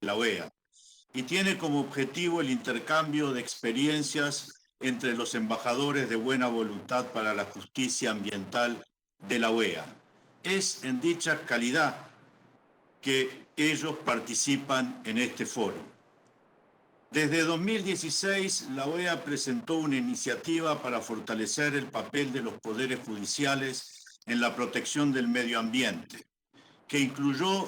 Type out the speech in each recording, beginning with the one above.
la OEA y tiene como objetivo el intercambio de experiencias entre los embajadores de buena voluntad para la justicia ambiental de la OEA. Es en dicha calidad que ellos participan en este foro. Desde 2016, la OEA presentó una iniciativa para fortalecer el papel de los poderes judiciales en la protección del medio ambiente, que incluyó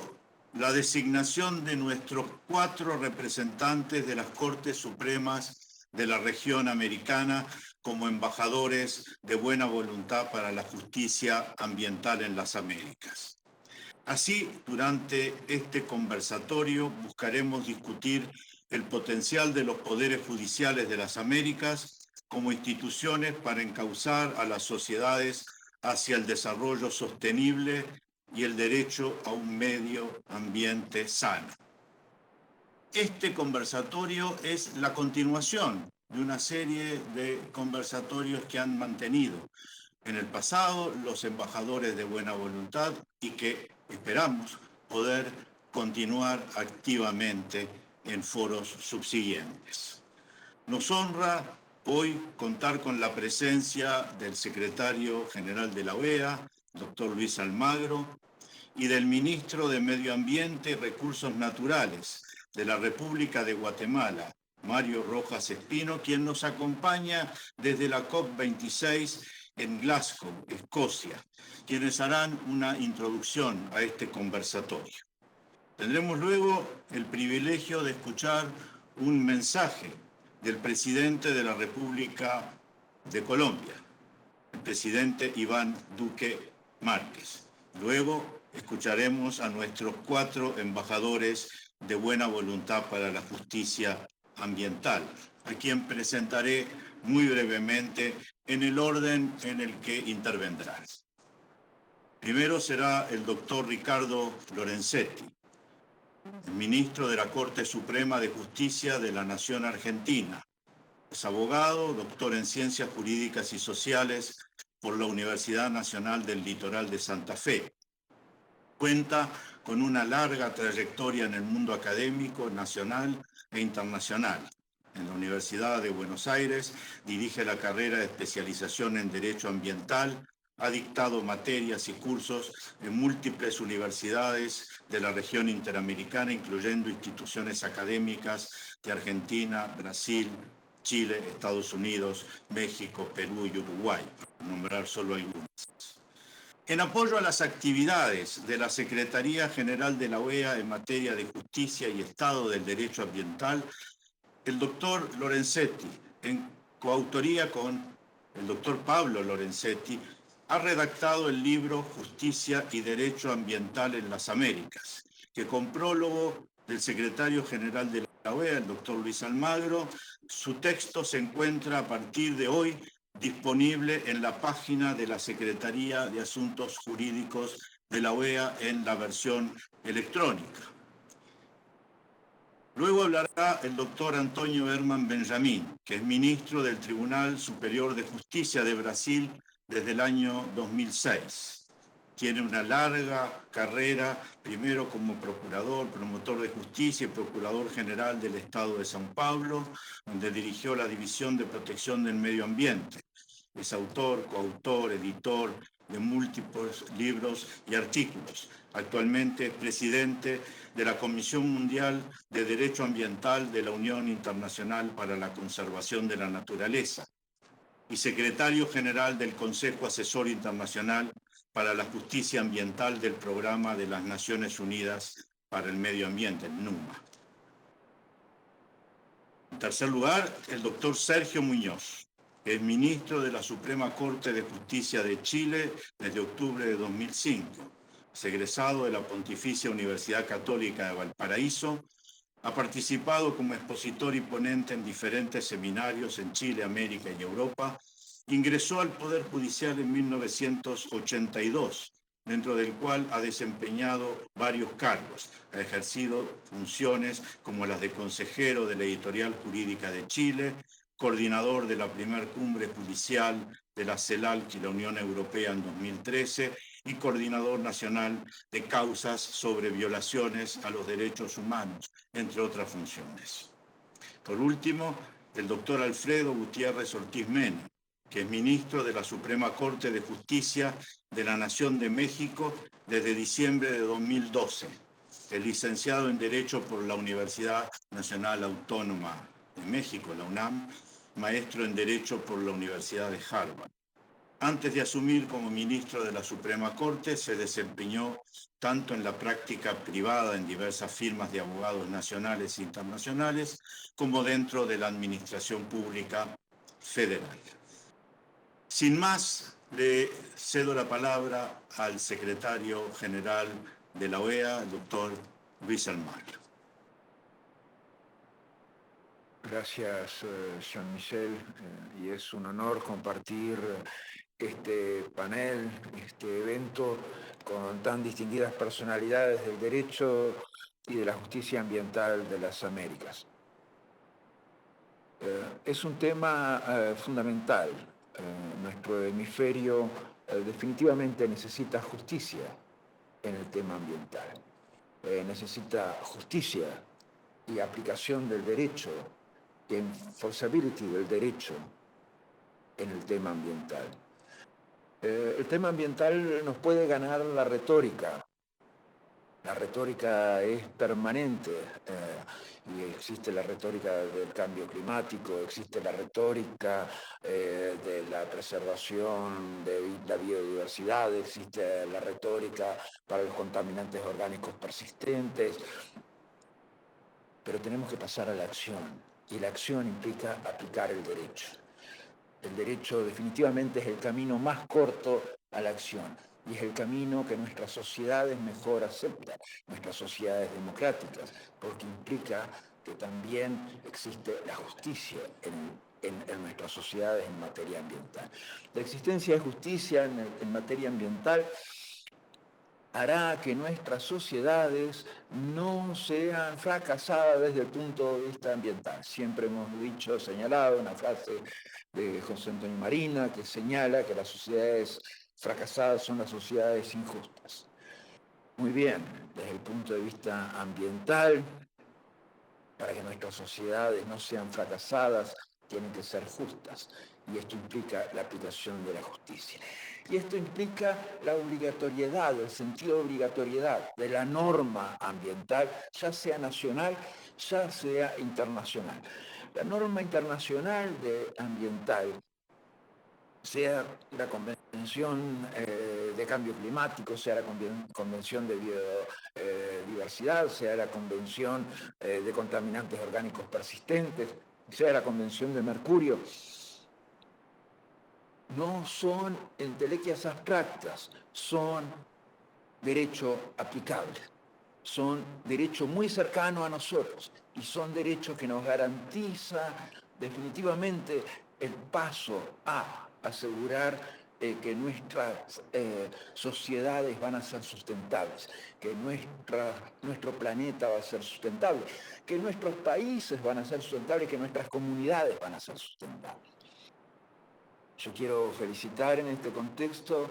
la designación de nuestros 4 representantes de las Cortes Supremas de la región americana como embajadores de buena voluntad para la justicia ambiental en las Américas. Así, durante este conversatorio buscaremos discutir el potencial de los poderes judiciales de las Américas como instituciones para encauzar a las sociedades hacia el desarrollo sostenible y el derecho a un medio ambiente sano. Este conversatorio es la continuación de una serie de conversatorios que han mantenido en el pasado los embajadores de buena voluntad y que esperamos poder continuar activamente en foros subsiguientes. Nos honra hoy contar con la presencia del secretario general de la OEA, doctor Luis Almagro, y del ministro de Medio Ambiente y Recursos Naturales de la República de Guatemala, Mario Rojas Espino, quien nos acompaña desde la COP26 en Glasgow, Escocia, quienes harán una introducción a este conversatorio. Tendremos luego el privilegio de escuchar un mensaje del presidente de la República de Colombia, el presidente Iván Duque Márquez. Luego escucharemos a nuestros 4 embajadores de buena voluntad para la justicia ambiental, a quien presentaré muy brevemente en el orden en el que intervendrán. Primero será el doctor Ricardo Lorenzetti, el ministro de la Corte Suprema de Justicia de la Nación Argentina. Es abogado, doctor en Ciencias Jurídicas y Sociales por la Universidad Nacional del Litoral de Santa Fe. Cuenta con una larga trayectoria en el mundo académico, nacional e internacional. En la Universidad de Buenos Aires dirige la carrera de especialización en Derecho Ambiental, ha dictado materias y cursos en múltiples universidades de la región interamericana, incluyendo instituciones académicas de Argentina, Brasil, Chile, Estados Unidos, México, Perú y Uruguay, para nombrar solo algunos. En apoyo a las actividades de la Secretaría General de la OEA en materia de justicia y Estado del Derecho Ambiental, el doctor Lorenzetti, en coautoría con el doctor Pablo Lorenzetti, ha redactado el libro Justicia y Derecho Ambiental en las Américas, que con prólogo del secretario general de la OEA, el doctor Luis Almagro, su texto se encuentra a partir de hoy disponible en la página de la Secretaría de Asuntos Jurídicos de la OEA en la versión electrónica. Luego hablará el doctor Antonio Herman Benjamín, que es ministro del Tribunal Superior de Justicia de Brasil desde el año 2006. Tiene una larga carrera, primero como procurador, promotor de justicia y procurador general del Estado de São Paulo, donde dirigió la División de Protección del Medio Ambiente. Es autor, coautor, editor de múltiples libros y artículos. Actualmente es presidente de la Comisión Mundial de Derecho Ambiental de la Unión Internacional para la Conservación de la Naturaleza y secretario general del Consejo Asesor Internacional para la Justicia Ambiental del Programa de las Naciones Unidas para el Medio Ambiente, el NUMA. En tercer lugar, el doctor Sergio Muñoz, que es ministro de la Suprema Corte de Justicia de Chile desde octubre de 2005. Es egresado de la Pontificia Universidad Católica de Valparaíso. Ha participado como expositor y ponente en diferentes seminarios en Chile, América y Europa. Ingresó al Poder Judicial en 1982, dentro del cual ha desempeñado varios cargos. Ha ejercido funciones como las de consejero de la Editorial Jurídica de Chile, coordinador de la primera cumbre judicial de la CELAC y la Unión Europea en 2013 y coordinador nacional de causas sobre violaciones a los derechos humanos, entre otras funciones. Por último, el doctor Alfredo Gutiérrez Ortiz Mena, que es ministro de la Suprema Corte de Justicia de la Nación de México desde diciembre de 2012, es licenciado en Derecho por la Universidad Nacional Autónoma de México, la UNAM, maestro en Derecho por la Universidad de Harvard. Antes de asumir como ministro de la Suprema Corte, se desempeñó tanto en la práctica privada en diversas firmas de abogados nacionales e internacionales, como dentro de la administración pública federal. Sin más, le cedo la palabra al secretario general de la OEA, el doctor Luis Almagro. Gracias, Jean-Michel, y es un honor compartir este panel, este evento con tan distinguidas personalidades del derecho y de la justicia ambiental de las Américas. Es un tema fundamental. Nuestro hemisferio definitivamente necesita justicia en el tema ambiental. Necesita justicia y aplicación del derecho, enforceability del derecho en el tema ambiental. El tema ambiental nos puede ganar la retórica. La retórica es permanente y existe la retórica del cambio climático, existe la retórica de la preservación de la biodiversidad, existe la retórica para los contaminantes orgánicos persistentes, pero tenemos que pasar a la acción y la acción implica aplicar el derecho. El derecho definitivamente es el camino más corto a la acción y es el camino que nuestras sociedades mejor aceptan, nuestras sociedades democráticas, porque implica que también existe la justicia en nuestras sociedades en materia ambiental. La existencia de justicia en materia ambiental hará que nuestras sociedades no sean fracasadas desde el punto de vista ambiental. Siempre hemos señalado una frase de José Antonio Marina que señala que las sociedades fracasadas son las sociedades injustas. Muy bien, desde el punto de vista ambiental, para que nuestras sociedades no sean fracasadas, tienen que ser justas. Y esto implica la aplicación de la justicia. Y esto implica la obligatoriedad, el sentido de obligatoriedad de la norma ambiental, ya sea nacional, ya sea internacional. La norma internacional ambiental, sea la Convención de Cambio Climático, sea la Convención de Biodiversidad, sea la Convención de Contaminantes Orgánicos Persistentes, sea la Convención de Mercurio, no son entelequias abstractas, son derecho aplicable, son derecho muy cercano a nosotros y son derechos que nos garantiza definitivamente el paso a asegurar que nuestras sociedades van a ser sustentables, que nuestro planeta va a ser sustentable, que nuestros países van a ser sustentables, que nuestras comunidades van a ser sustentables. Yo quiero felicitar en este contexto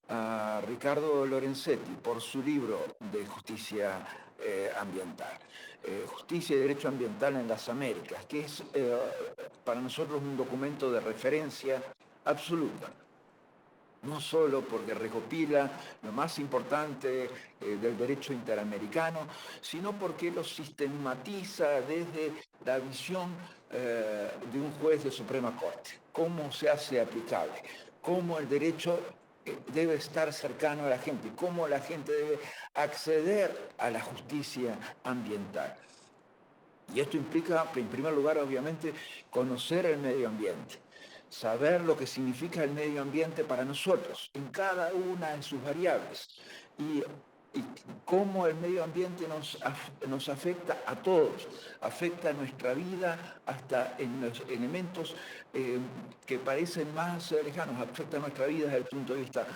a Ricardo Lorenzetti por su libro de justicia ambiental, Justicia y Derecho Ambiental en las Américas, que es para nosotros un documento de referencia absoluta. No solo porque recopila lo más importante del derecho interamericano, sino porque lo sistematiza desde la visión de un juez de Suprema Corte. Cómo se hace aplicable, cómo el derecho debe estar cercano a la gente, cómo la gente debe acceder a la justicia ambiental. Y esto implica, en primer lugar, obviamente, conocer el medio ambiente. Saber lo que significa el medio ambiente para nosotros, en cada una de sus variables, y cómo el medio ambiente nos afecta a todos, afecta a nuestra vida hasta en los elementos que parecen más lejanos, afecta a nuestra vida desde el punto de vista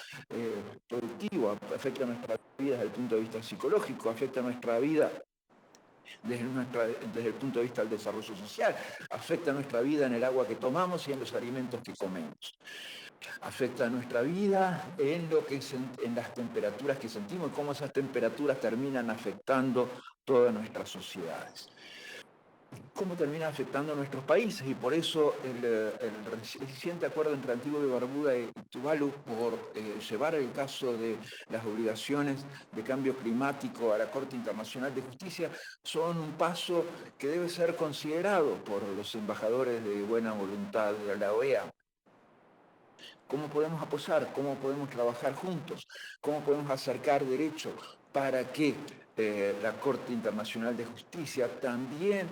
productivo, afecta a nuestra vida desde el punto de vista psicológico, afecta a nuestra vida desde el punto de vista del desarrollo social, afecta nuestra vida en el agua que tomamos y en los alimentos que comemos. Afecta nuestra vida en las temperaturas que sentimos y cómo esas temperaturas terminan afectando todas nuestras sociedades. Cómo termina afectando a nuestros países, y por eso el reciente acuerdo entre Antigua y Barbuda y Tuvalu por llevar el caso de las obligaciones de cambio climático a la Corte Internacional de Justicia son un paso que debe ser considerado por los embajadores de buena voluntad de la OEA. ¿Cómo podemos apoyar? ¿Cómo podemos trabajar juntos? ¿Cómo podemos acercar derechos para que la Corte Internacional de Justicia también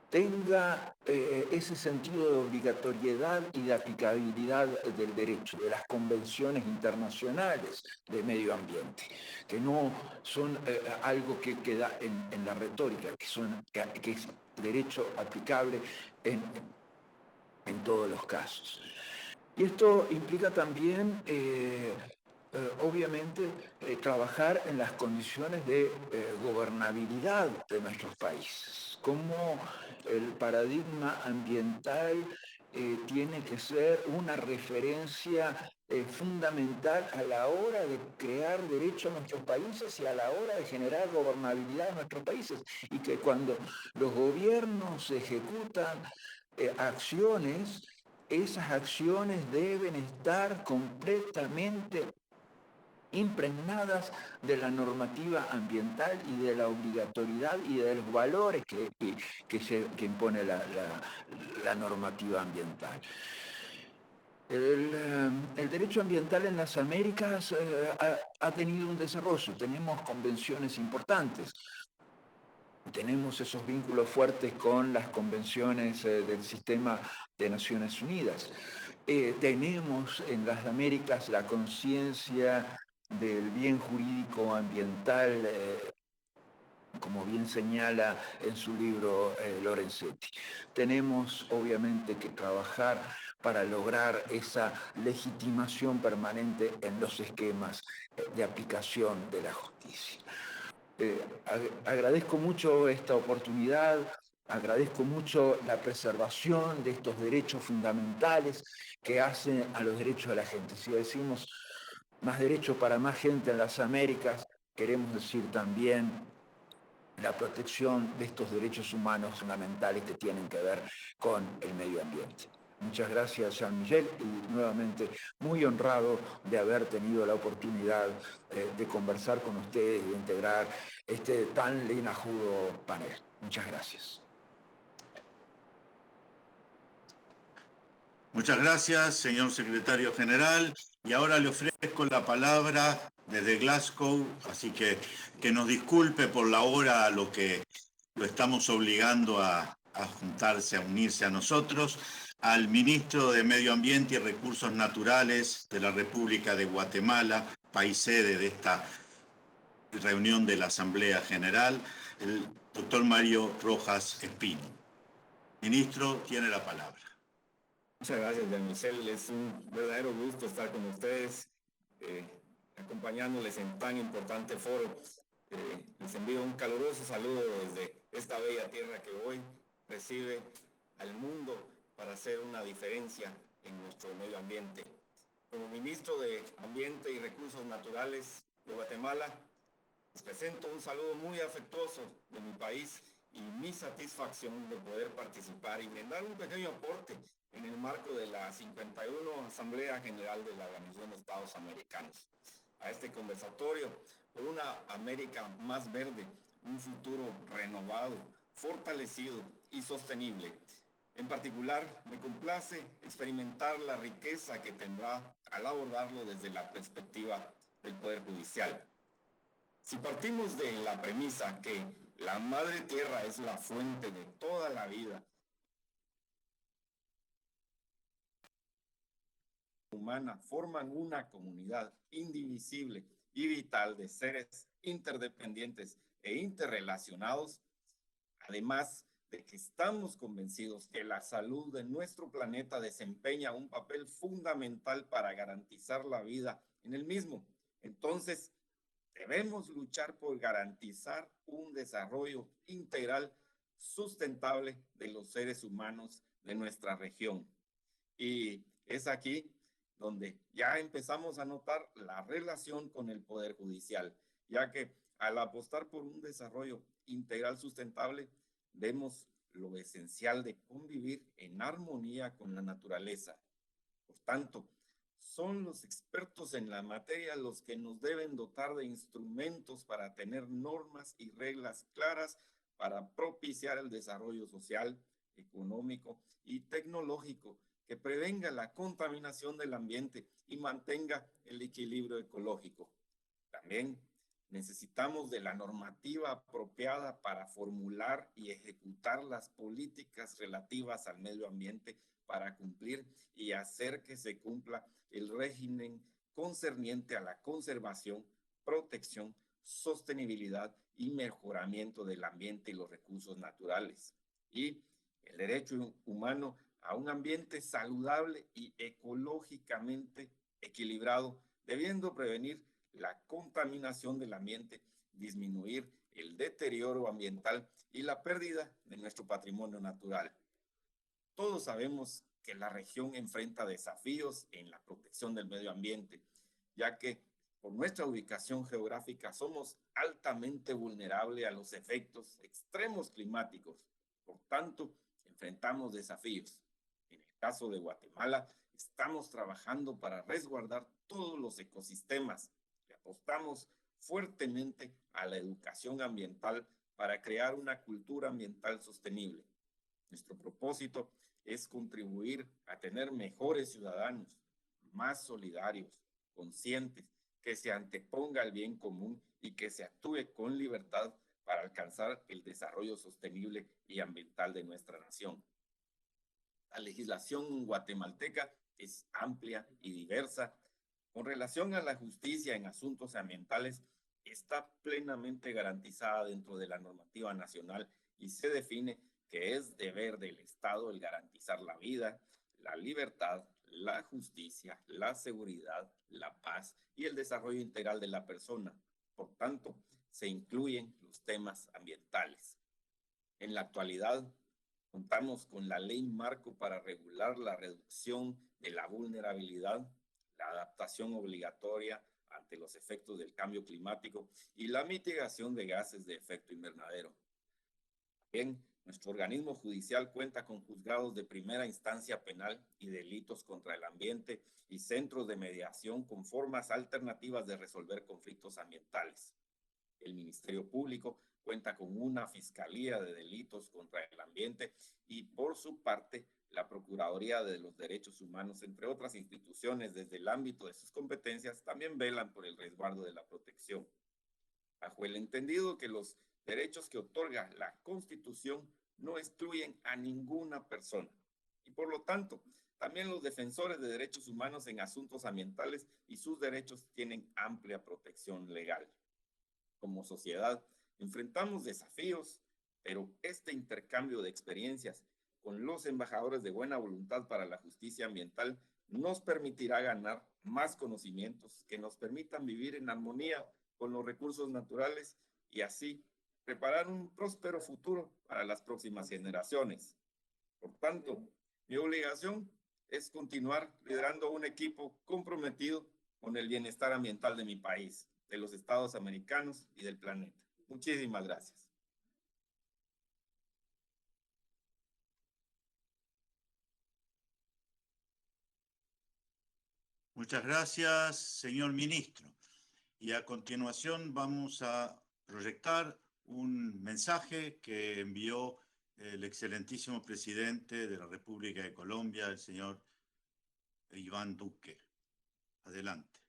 tenga ese sentido de obligatoriedad y de aplicabilidad del derecho, de las convenciones internacionales de medio ambiente, que no son algo que queda en la retórica, que es derecho aplicable en todos los casos? Y esto implica también, obviamente, trabajar en las condiciones de gobernabilidad de nuestros países, cómo el paradigma ambiental tiene que ser una referencia fundamental a la hora de crear derechos en nuestros países y a la hora de generar gobernabilidad en nuestros países. Y que cuando los gobiernos ejecutan acciones, esas acciones deben estar completamente impregnadas de la normativa ambiental y de la obligatoriedad y de los valores que impone la normativa ambiental. El derecho ambiental en las Américas ha tenido un desarrollo. Tenemos convenciones importantes. Tenemos esos vínculos fuertes con las convenciones del sistema de Naciones Unidas. Tenemos en las Américas la conciencia del bien jurídico ambiental, como bien señala en su libro Lorenzetti. Tenemos obviamente que trabajar para lograr esa legitimación permanente en los esquemas de aplicación de la justicia. Agradezco mucho esta oportunidad, agradezco mucho la preservación de estos derechos fundamentales que hacen a los derechos de la gente. Si decimos más derechos para más gente en las Américas, queremos decir también la protección de estos derechos humanos fundamentales que tienen que ver con el medio ambiente. Muchas gracias, Jean-Michel, y nuevamente muy honrado de haber tenido la oportunidad de conversar con ustedes y de integrar este tan linajudo panel. Muchas gracias. Muchas gracias, señor secretario general. Y ahora le ofrezco la palabra desde Glasgow, así que nos disculpe por la hora a lo que lo estamos obligando a juntarse, a unirse a nosotros, al ministro de Medio Ambiente y Recursos Naturales de la República de Guatemala, país sede de esta reunión de la Asamblea General, el doctor Mario Rojas Espino. Ministro, tiene la palabra. Muchas gracias, Jean-Michel. Es un verdadero gusto estar con ustedes, acompañándoles en tan importante foro. Les envío un caluroso saludo desde esta bella tierra que hoy recibe al mundo para hacer una diferencia en nuestro medio ambiente. Como ministro de Ambiente y Recursos Naturales de Guatemala, les presento un saludo muy afectuoso de mi país y mi satisfacción de poder participar y brindar un pequeño aporte en el marco de la 51 Asamblea General de la Organización de Estados Americanos a este conversatorio por una América más verde, un futuro renovado, fortalecido y sostenible. En particular, me complace experimentar la riqueza que tendrá al abordarlo desde la perspectiva del Poder Judicial. Si partimos de la premisa que la Madre Tierra es la fuente de toda la vida humana, forman una comunidad indivisible y vital de seres interdependientes e interrelacionados, además de que estamos convencidos que la salud de nuestro planeta desempeña un papel fundamental para garantizar la vida en el mismo. Entonces, debemos luchar por garantizar un desarrollo integral sustentable de los seres humanos de nuestra región. Y es aquí donde ya empezamos a notar la relación con el Poder Judicial, ya que al apostar por un desarrollo integral sustentable, vemos lo esencial de convivir en armonía con la naturaleza. Por tanto, son los expertos en la materia los que nos deben dotar de instrumentos para tener normas y reglas claras para propiciar el desarrollo social, económico y tecnológico que prevenga la contaminación del ambiente y mantenga el equilibrio ecológico. También necesitamos de la normativa apropiada para formular y ejecutar las políticas relativas al medio ambiente para cumplir y hacer que se cumpla el régimen concerniente a la conservación, protección, sostenibilidad y mejoramiento del ambiente y los recursos naturales. Y el derecho humano a un ambiente saludable y ecológicamente equilibrado, debiendo prevenir la contaminación del ambiente, disminuir el deterioro ambiental y la pérdida de nuestro patrimonio natural. Todos sabemos que la región enfrenta desafíos en la protección del medio ambiente, ya que por nuestra ubicación geográfica somos altamente vulnerables a los efectos extremos climáticos. Por tanto, enfrentamos desafíos. En el caso de Guatemala, estamos trabajando para resguardar todos los ecosistemas y apostamos fuertemente a la educación ambiental para crear una cultura ambiental sostenible. Nuestro propósito es contribuir a tener mejores ciudadanos, más solidarios, conscientes, que se anteponga el bien común y que se actúe con libertad para alcanzar el desarrollo sostenible y ambiental de nuestra nación. La legislación guatemalteca es amplia y diversa. Con relación a la justicia en asuntos ambientales, está plenamente garantizada dentro de la normativa nacional y se define que es deber del Estado el garantizar la vida, la libertad, la justicia, la seguridad, la paz y el desarrollo integral de la persona. Por tanto, se incluyen los temas ambientales. En la actualidad, contamos con la ley marco para regular la reducción de la vulnerabilidad, la adaptación obligatoria ante los efectos del cambio climático y la mitigación de gases de efecto invernadero. Bien, nuestro organismo judicial cuenta con juzgados de primera instancia penal y delitos contra el ambiente y centros de mediación con formas alternativas de resolver conflictos ambientales. El Ministerio Público cuenta con una Fiscalía de Delitos contra el Ambiente y, por su parte, la Procuraduría de los Derechos Humanos, entre otras instituciones desde el ámbito de sus competencias, también velan por el resguardo de la protección. Bajo el entendido que los derechos que otorga la Constitución no excluyen a ninguna persona y, por lo tanto, también los defensores de derechos humanos en asuntos ambientales y sus derechos tienen amplia protección legal. Como sociedad, enfrentamos desafíos, pero este intercambio de experiencias con los embajadores de buena voluntad para la justicia ambiental nos permitirá ganar más conocimientos que nos permitan vivir en armonía con los recursos naturales y así preparar un próspero futuro para las próximas generaciones. Por tanto, mi obligación es continuar liderando un equipo comprometido con el bienestar ambiental de mi país, de los estados americanos y del planeta. Muchísimas gracias. Muchas gracias, señor ministro. Y a continuación vamos a proyectar un mensaje que envió el excelentísimo presidente de la República de Colombia, el señor Iván Duque. Adelante.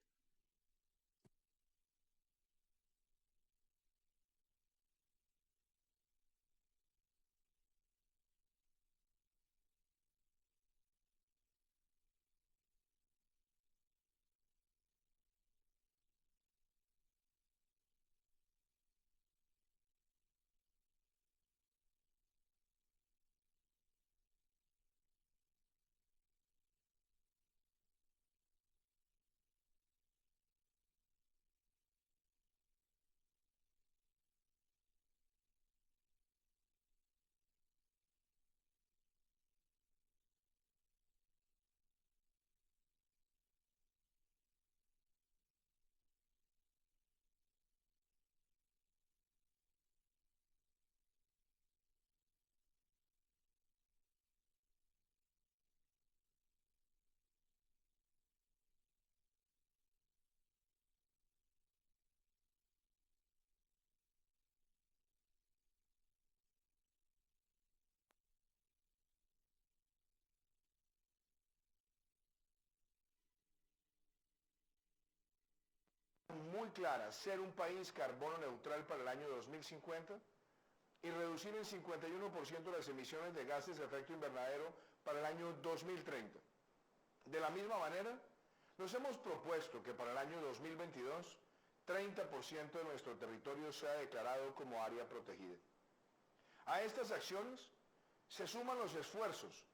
muy clara, ser un país carbono neutral para el año 2050 y reducir en 51% las emisiones de gases de efecto invernadero para el año 2030. De la misma manera, nos hemos propuesto que para el año 2022, 30% de nuestro territorio sea declarado como área protegida. A estas acciones se suman los esfuerzos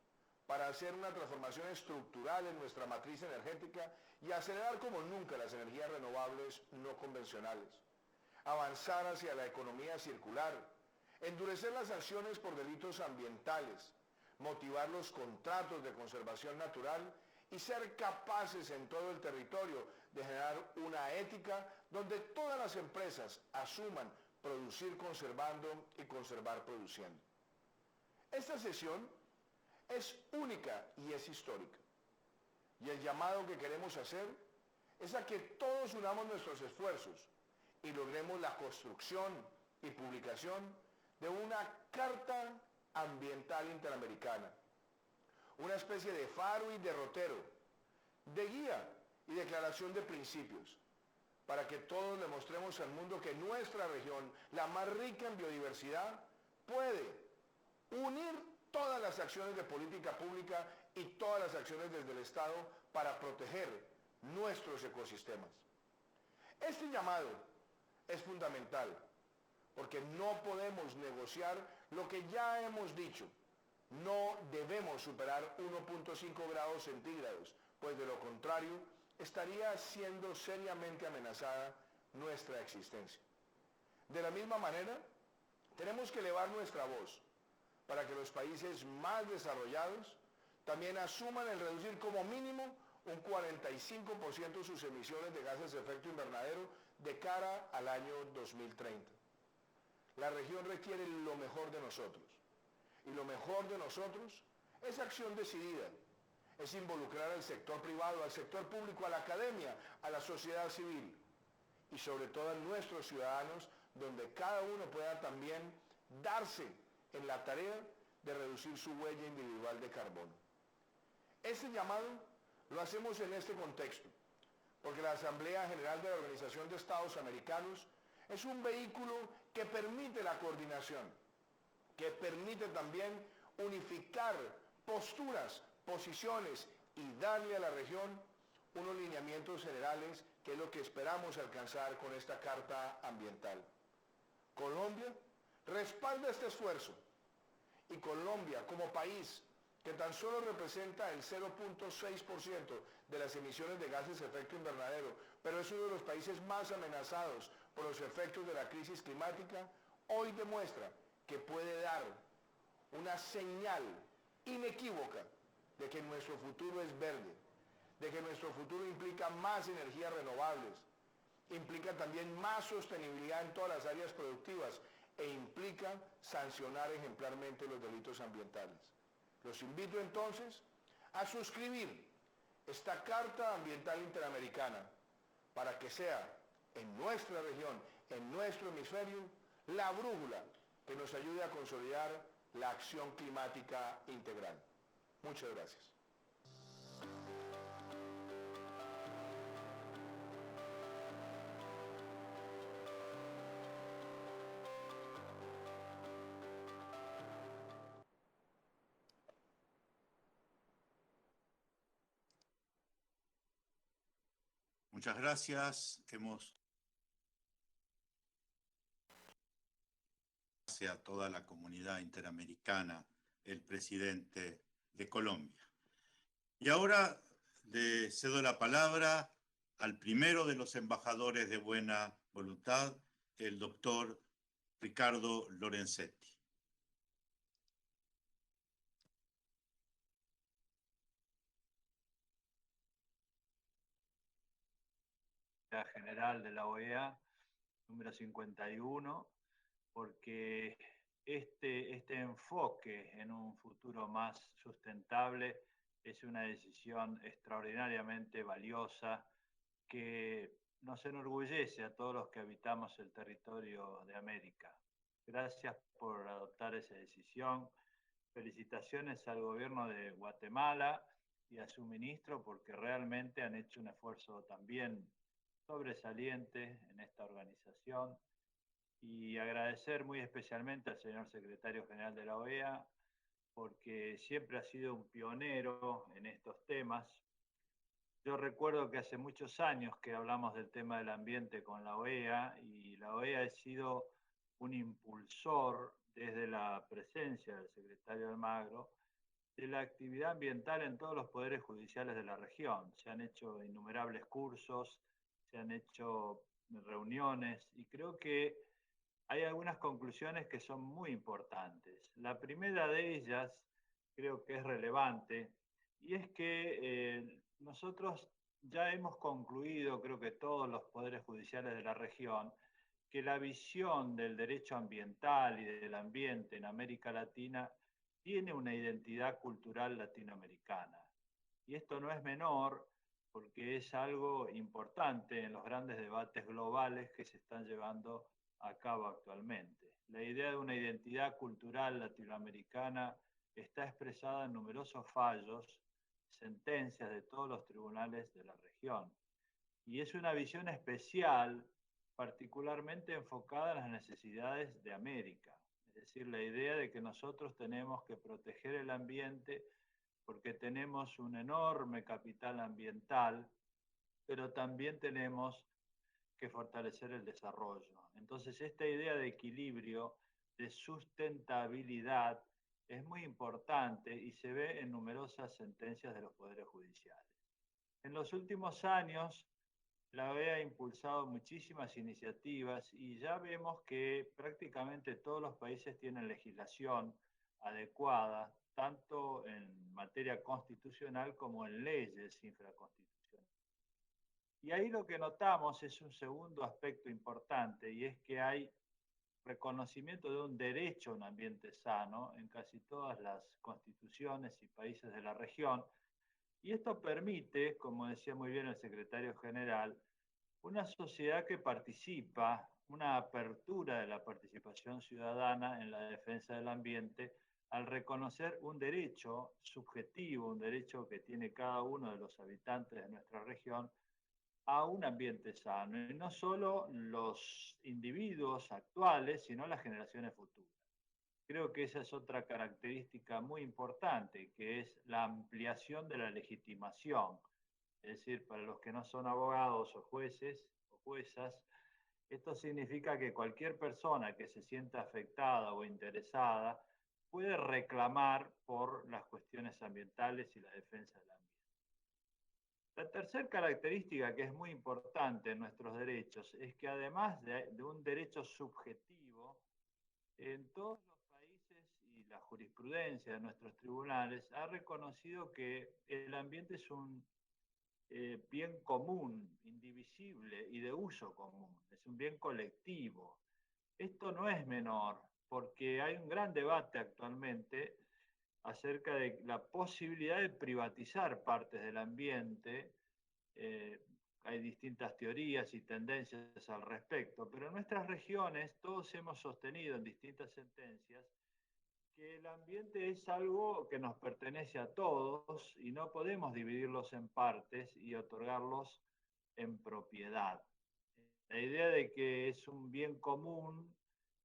para hacer una transformación estructural en nuestra matriz energética y acelerar como nunca las energías renovables no convencionales, avanzar hacia la economía circular, endurecer las sanciones por delitos ambientales, motivar los contratos de conservación natural y ser capaces en todo el territorio de generar una ética donde todas las empresas asuman producir conservando y conservar produciendo. Esta sesión es única y es histórica. Y el llamado que queremos hacer es a que todos unamos nuestros esfuerzos y logremos la construcción y publicación de una Carta Ambiental Interamericana, una especie de faro y derrotero, de guía y declaración de principios, para que todos le mostremos al mundo que nuestra región, la más rica en biodiversidad, puede unir todas las acciones de política pública y todas las acciones desde el Estado para proteger nuestros ecosistemas. Este llamado es fundamental porque no podemos negociar lo que ya hemos dicho. No debemos superar 1.5 grados centígrados, pues de lo contrario estaría siendo seriamente amenazada nuestra existencia. De la misma manera, tenemos que elevar nuestra voz para que los países más desarrollados también asuman el reducir como mínimo un 45% sus emisiones de gases de efecto invernadero de cara al año 2030. La región requiere lo mejor de nosotros. Y lo mejor de nosotros es acción decidida, es involucrar al sector privado, al sector público, a la academia, a la sociedad civil y sobre todo a nuestros ciudadanos, donde cada uno pueda también darse en la tarea de reducir su huella individual de carbono. Este llamado lo hacemos en este contexto, porque la Asamblea General de la Organización de Estados Americanos es un vehículo que permite la coordinación, que permite también unificar posturas, posiciones y darle a la región unos lineamientos generales que es lo que esperamos alcanzar con esta Carta Ambiental. Colombia respalda este esfuerzo y Colombia como país que tan solo representa el 0.6% de las emisiones de gases de efecto invernadero, pero es uno de los países más amenazados por los efectos de la crisis climática, hoy demuestra que puede dar una señal inequívoca de que nuestro futuro es verde, de que nuestro futuro implica más energías renovables, implica también más sostenibilidad en todas las áreas productivas e implica sancionar ejemplarmente los delitos ambientales. Los invito entonces a suscribir esta Carta Ambiental Interamericana para que sea en nuestra región, en nuestro hemisferio, la brújula que nos ayude a consolidar la acción climática integral. Muchas gracias. Muchas gracias. Gracias a toda la comunidad interamericana, el presidente de Colombia. Y ahora le cedo la palabra al primero de los embajadores de buena voluntad, el doctor Ricardo Lorenzetti. General de la OEA, número 51, porque este enfoque en un futuro más sustentable es una decisión extraordinariamente valiosa que nos enorgullece a todos los que habitamos el territorio de América. Gracias por adoptar esa decisión. Felicitaciones al gobierno de Guatemala y a su ministro porque realmente han hecho un esfuerzo también sobresaliente en esta organización y agradecer muy especialmente al señor secretario general de la OEA porque siempre ha sido un pionero en estos temas. Yo recuerdo que hace muchos años que hablamos del tema del ambiente con la OEA y la OEA ha sido un impulsor desde la presencia del secretario Almagro de la actividad ambiental en todos los poderes judiciales de la región. Se han hecho innumerables cursos, se han hecho reuniones y creo que hay algunas conclusiones que son muy importantes. La primera de ellas creo que es relevante y es que nosotros ya hemos concluido, creo que todos los poderes judiciales de la región, que la visión del derecho ambiental y del ambiente en América Latina tiene una identidad cultural latinoamericana. Y esto no es menor porque es algo importante en los grandes debates globales que se están llevando a cabo actualmente. La idea de una identidad cultural latinoamericana está expresada en numerosos fallos, sentencias de todos los tribunales de la región. Y es una visión especial, particularmente enfocada en las necesidades de América. Es decir, la idea de que nosotros tenemos que proteger el ambiente porque tenemos un enorme capital ambiental, pero también tenemos que fortalecer el desarrollo. Entonces, esta idea de equilibrio, de sustentabilidad, es muy importante y se ve en numerosas sentencias de los poderes judiciales. En los últimos años, la OEA ha impulsado muchísimas iniciativas y ya vemos que prácticamente todos los países tienen legislación adecuada, tanto en materia constitucional como en leyes infraconstitucionales. Y ahí lo que notamos es un segundo aspecto importante y es que hay reconocimiento de un derecho a un ambiente sano en casi todas las constituciones y países de la región. Y esto permite, como decía muy bien el secretario general, una sociedad que participa, una apertura de la participación ciudadana en la defensa del ambiente al reconocer un derecho subjetivo, un derecho que tiene cada uno de los habitantes de nuestra región a un ambiente sano, y no solo los individuos actuales, sino las generaciones futuras. Creo que esa es otra característica muy importante, que es la ampliación de la legitimación. Es decir, para los que no son abogados o jueces o juezas, esto significa que cualquier persona que se sienta afectada o interesada puede reclamar por las cuestiones ambientales y la defensa del ambiente. La tercera característica que es muy importante en nuestros derechos es que además de un derecho subjetivo, en todos los países y la jurisprudencia de nuestros tribunales ha reconocido que el ambiente es un bien común, indivisible y de uso común, es un bien colectivo. Esto no es menor, porque hay un gran debate actualmente acerca de la posibilidad de privatizar partes del ambiente. Hay distintas teorías y tendencias al respecto, pero en nuestras regiones todos hemos sostenido en distintas sentencias que el ambiente es algo que nos pertenece a todos y no podemos dividirlos en partes y otorgarlos en propiedad. La idea de que es un bien común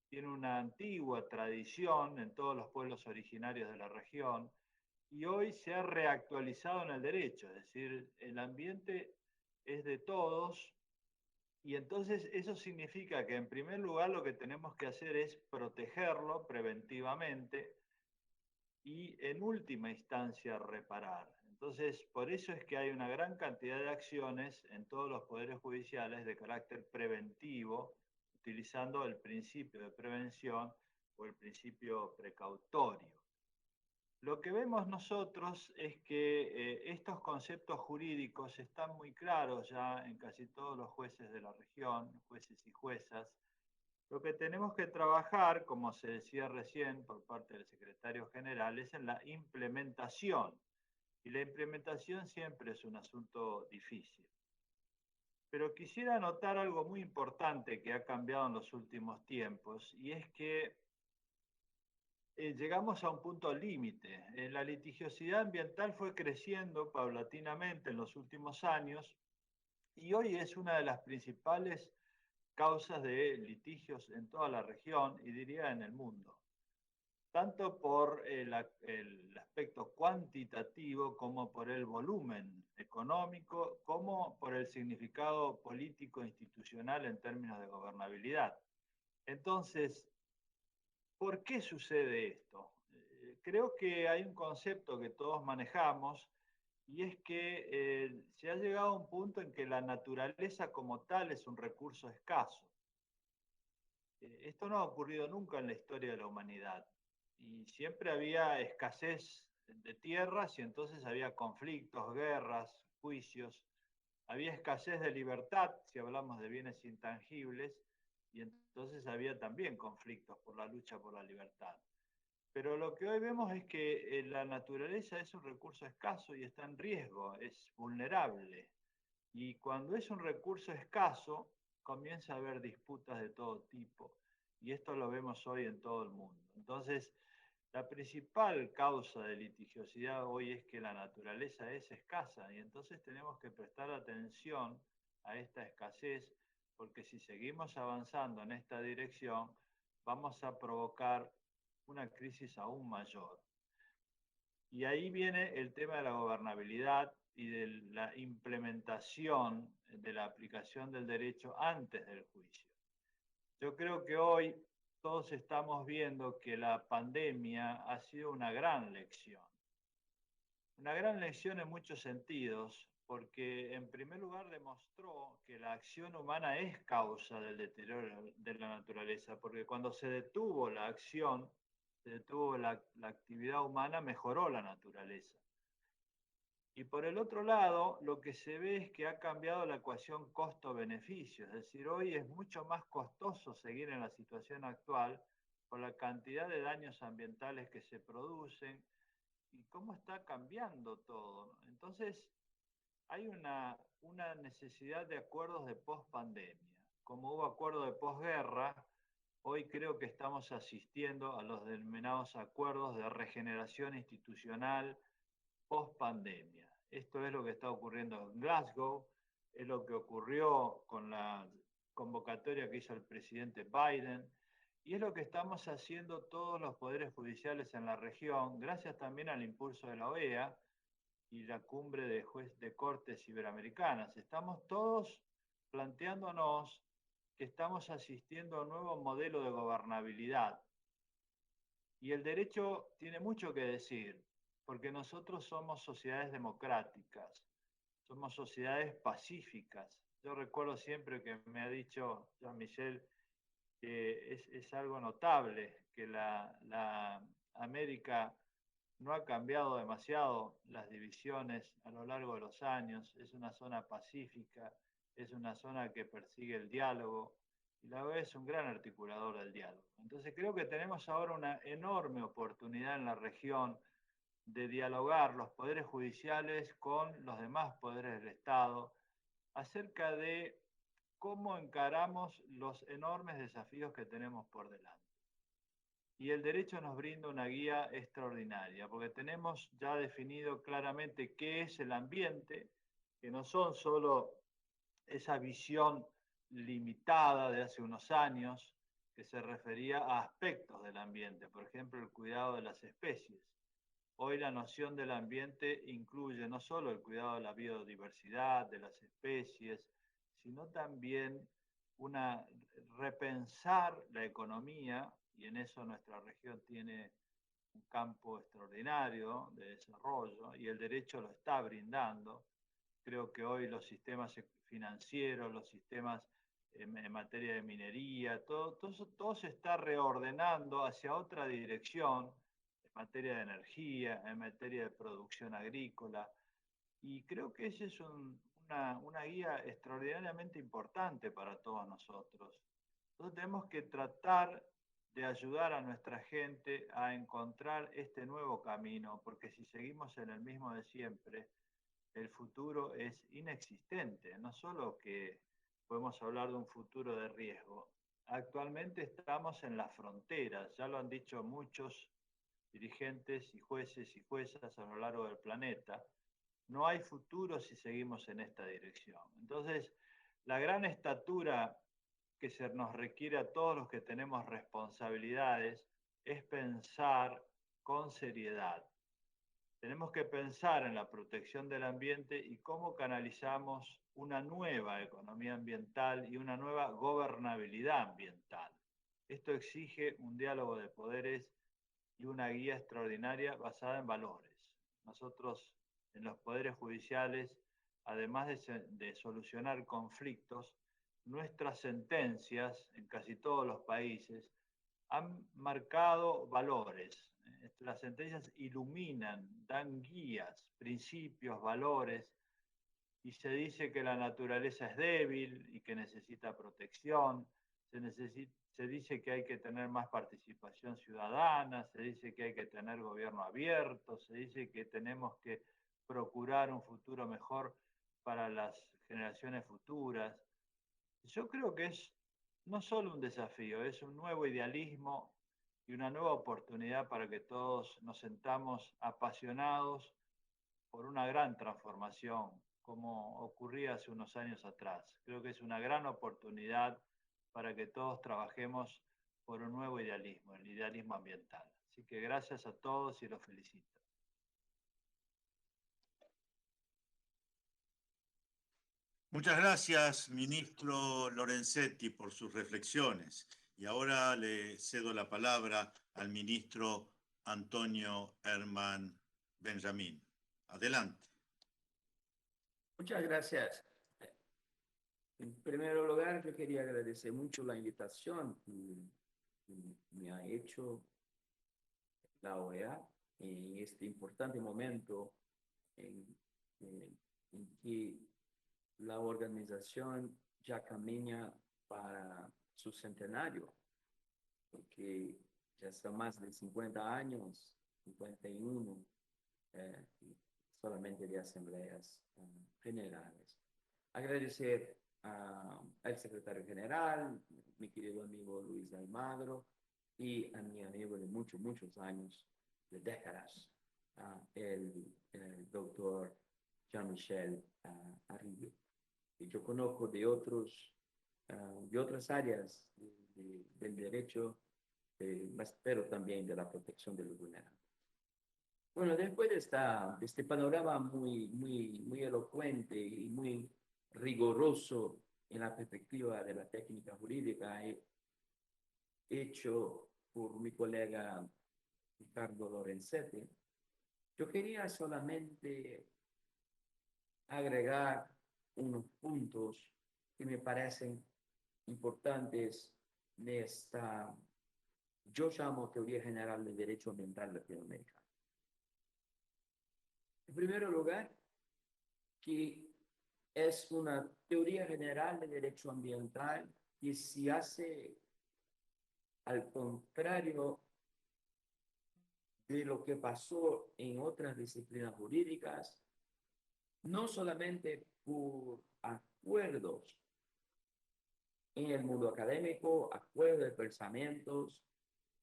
tiene una antigua tradición en todos los pueblos originarios de la región y hoy se ha reactualizado en el derecho, es decir, el ambiente es de todos y entonces eso significa que en primer lugar lo que tenemos que hacer es protegerlo preventivamente y en última instancia reparar. Entonces, por eso es que hay una gran cantidad de acciones en todos los poderes judiciales de carácter preventivo, utilizando el principio de prevención o el principio precautorio. Lo que vemos nosotros es que estos conceptos jurídicos están muy claros ya en casi todos los jueces de la región, jueces y juezas. Lo que tenemos que trabajar, como se decía recién por parte del secretario general, es en la implementación. Y la implementación siempre es un asunto difícil. Pero quisiera anotar algo muy importante que ha cambiado en los últimos tiempos, y es que llegamos a un punto límite. La litigiosidad ambiental fue creciendo paulatinamente en los últimos años y hoy es una de las principales causas de litigios en toda la región y diría en el mundo, tanto por el aspecto cuantitativo como por el volumen económico, como por el significado político institucional en términos de gobernabilidad. Entonces, ¿por qué sucede esto? Creo que hay un concepto que todos manejamos y es que se ha llegado a un punto en que la naturaleza como tal es un recurso escaso. Esto no ha ocurrido nunca en la historia de la humanidad y siempre había escasez de tierras y entonces había conflictos, guerras, juicios, había escasez de libertad si hablamos de bienes intangibles y entonces había también conflictos por la lucha por la libertad. Pero lo que hoy vemos es que la naturaleza es un recurso escaso y está en riesgo, es vulnerable. Y cuando es un recurso escaso, comienza a haber disputas de todo tipo. Y esto lo vemos hoy en todo el mundo. Entonces, la principal causa de litigiosidad hoy es que la naturaleza es escasa y entonces tenemos que prestar atención a esta escasez porque si seguimos avanzando en esta dirección, vamos a provocar una crisis aún mayor. Y ahí viene el tema de la gobernabilidad y de la implementación de la aplicación del derecho antes del juicio. Yo creo que hoy todos estamos viendo que la pandemia ha sido una gran lección. Una gran lección en muchos sentidos, porque en primer lugar demostró que la acción humana es causa del deterioro de la naturaleza, porque cuando se detuvo la acción, se detuvo la actividad humana, mejoró la naturaleza. Y por el otro lado, lo que se ve es que ha cambiado la ecuación costo-beneficio, es decir, hoy es mucho más costoso seguir en la situación actual por la cantidad de daños ambientales que se producen y cómo está cambiando todo. Entonces, hay una necesidad de acuerdos de post-pandemia. Como hubo acuerdos de posguerra, hoy creo que estamos asistiendo a los denominados acuerdos de regeneración institucional post-pandemia. Esto es lo que está ocurriendo en Glasgow, es lo que ocurrió con la convocatoria que hizo el presidente Biden, y es lo que estamos haciendo todos los poderes judiciales en la región, gracias también al impulso de la OEA y la cumbre de cortes iberoamericanas. Estamos todos planteándonos que estamos asistiendo a un nuevo modelo de gobernabilidad. Y el derecho tiene mucho que decir, porque nosotros somos sociedades democráticas, somos sociedades pacíficas. Yo recuerdo siempre que me ha dicho Jean-Michel que es algo notable, que la América no ha cambiado demasiado las divisiones a lo largo de los años, es una zona pacífica, es una zona que persigue el diálogo, y la OEA es un gran articulador del diálogo. Entonces creo que tenemos ahora una enorme oportunidad en la región de dialogar los poderes judiciales con los demás poderes del Estado acerca de cómo encaramos los enormes desafíos que tenemos por delante. Y el derecho nos brinda una guía extraordinaria, porque tenemos ya definido claramente qué es el ambiente, que no son solo esa visión limitada de hace unos años que se refería a aspectos del ambiente, por ejemplo, el cuidado de las especies. Hoy la noción del ambiente incluye no solo el cuidado de la biodiversidad, de las especies, sino también repensar la economía, y en eso nuestra región tiene un campo extraordinario de desarrollo, y el derecho lo está brindando. Creo que hoy los sistemas financieros, los sistemas en materia de minería, todo se está reordenando hacia otra dirección en materia de energía, en materia de producción agrícola. Y creo que esa es una guía extraordinariamente importante para todos nosotros. Entonces tenemos que tratar de ayudar a nuestra gente a encontrar este nuevo camino, porque si seguimos en el mismo de siempre, el futuro es inexistente. No solo que podemos hablar de un futuro de riesgo, actualmente estamos en las fronteras, ya lo han dicho muchos dirigentes y jueces y juezas a lo largo del planeta, no hay futuro si seguimos en esta dirección. Entonces, la gran estatura que se nos requiere a todos los que tenemos responsabilidades es pensar con seriedad. Tenemos que pensar en la protección del ambiente y cómo canalizamos una nueva economía ambiental y una nueva gobernabilidad ambiental. Esto exige un diálogo de poderes y una guía extraordinaria basada en valores. Nosotros en los poderes judiciales, además de solucionar conflictos, nuestras sentencias en casi todos los países han marcado valores. Las sentencias iluminan, dan guías, principios, valores, y se dice que la naturaleza es débil y que necesita protección, se dice que hay que tener más participación ciudadana, se dice que hay que tener gobierno abierto, se dice que tenemos que procurar un futuro mejor para las generaciones futuras. Yo creo que es no solo un desafío, es un nuevo idealismo y una nueva oportunidad para que todos nos sentamos apasionados por una gran transformación, como ocurría hace unos años atrás. Creo que es una gran oportunidad para que todos trabajemos por un nuevo idealismo, el idealismo ambiental. Así que gracias a todos y los felicito. Muchas gracias, ministro Lorenzetti, por sus reflexiones. Y ahora le cedo la palabra al ministro Antonio Herman Benjamín. Adelante. Muchas gracias. En primer lugar, yo quería agradecer mucho la invitación que me ha hecho la OEA en este importante momento en, en que la organización ya camina para su centenario, porque ya son más de 50 años, 51, solamente de asambleas generales. Agradecer al secretario general, mi querido amigo Luis Almagro, y a mi amigo de muchos, muchos años, de décadas, el doctor Jean-Michel Arrillo, que yo conozco de otras áreas del derecho, pero también de la protección de los vulnerables. Bueno, después de este panorama muy elocuente y muy riguroso en la perspectiva de la técnica jurídica hecho por mi colega Ricardo Lorenzetti, yo quería solamente agregar unos puntos que me parecen importantes de esta, yo llamo teoría general del derecho ambiental latinoamericano. En primer lugar, que es una teoría general de derecho ambiental que se hace al contrario de lo que pasó en otras disciplinas jurídicas, no solamente por acuerdos en el mundo académico, acuerdos de pensamientos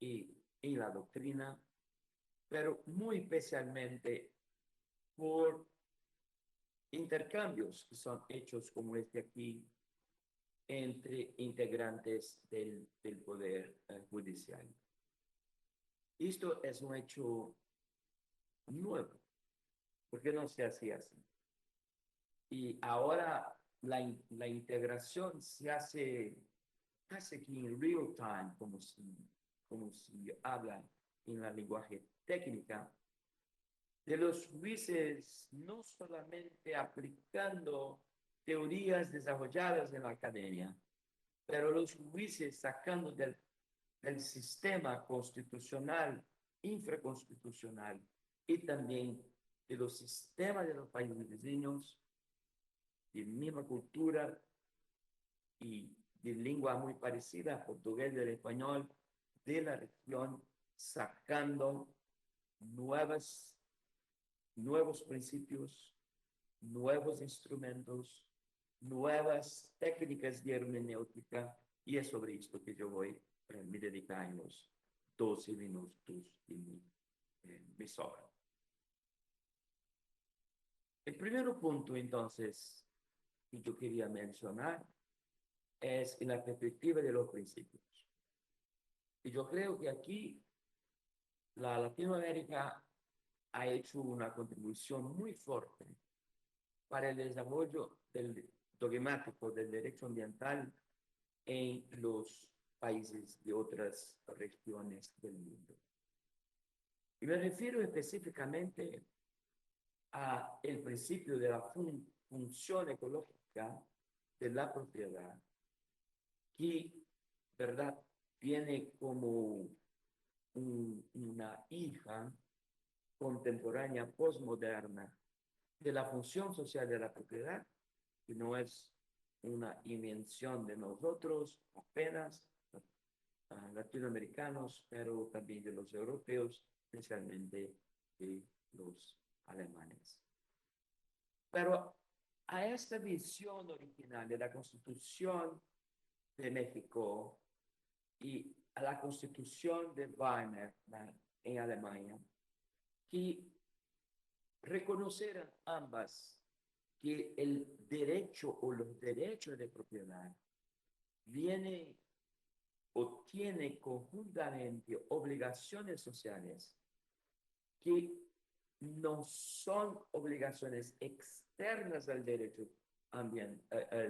y la doctrina, pero muy especialmente por intercambios que son hechos como este aquí entre integrantes del Poder Judicial. Esto es un hecho nuevo, porque no se hacía así. Y ahora la integración se hace casi que en real time, como se habla en la lenguaje técnica, de los jueces no solamente aplicando teorías desarrolladas en la academia, pero los jueces sacando del sistema constitucional, infraconstitucional y también de los sistemas de los países vecinos, de misma cultura y de lengua muy parecida, portugués y el español, de la región, sacando nuevos principios, nuevos instrumentos, nuevas técnicas de hermenéutica, y es sobre esto que yo voy a me dedicar en los 12 minutos que me sobran. El primer punto, entonces, que yo quería mencionar es la perspectiva de los principios. Y yo creo que aquí la Latinoamérica ha hecho una contribución muy fuerte para el desarrollo del dogmático del derecho ambiental en los países de otras regiones del mundo. Y me refiero específicamente a el principio de la función ecológica de la propiedad, que, ¿verdad?, viene como una hija contemporánea, postmoderna, de la función social de la propiedad, que no es una invención de nosotros apenas, latinoamericanos, pero también de los europeos, especialmente de los alemanes. Pero a esta visión original de la Constitución de México y a la Constitución de Weimar en Alemania, que reconoceran ambas que el derecho o los derechos de propiedad viene o tiene conjuntamente obligaciones sociales que no son obligaciones externas al derecho al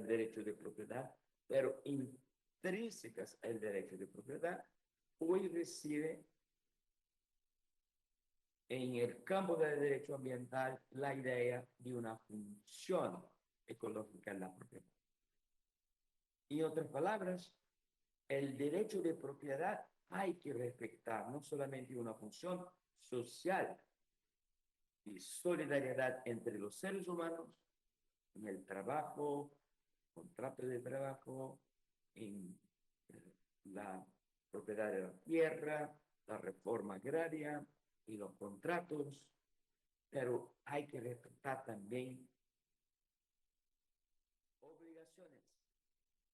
derecho de propiedad, pero intrínsecas al derecho de propiedad, hoy recibe en el campo del derecho ambiental la idea de una función ecológica en la propiedad. En otras palabras, el derecho de propiedad hay que respetar no solamente una función social y solidaridad entre los seres humanos, en el trabajo, contrato de trabajo, en la propiedad de la tierra, la reforma agraria y los contratos, pero hay que respetar también obligaciones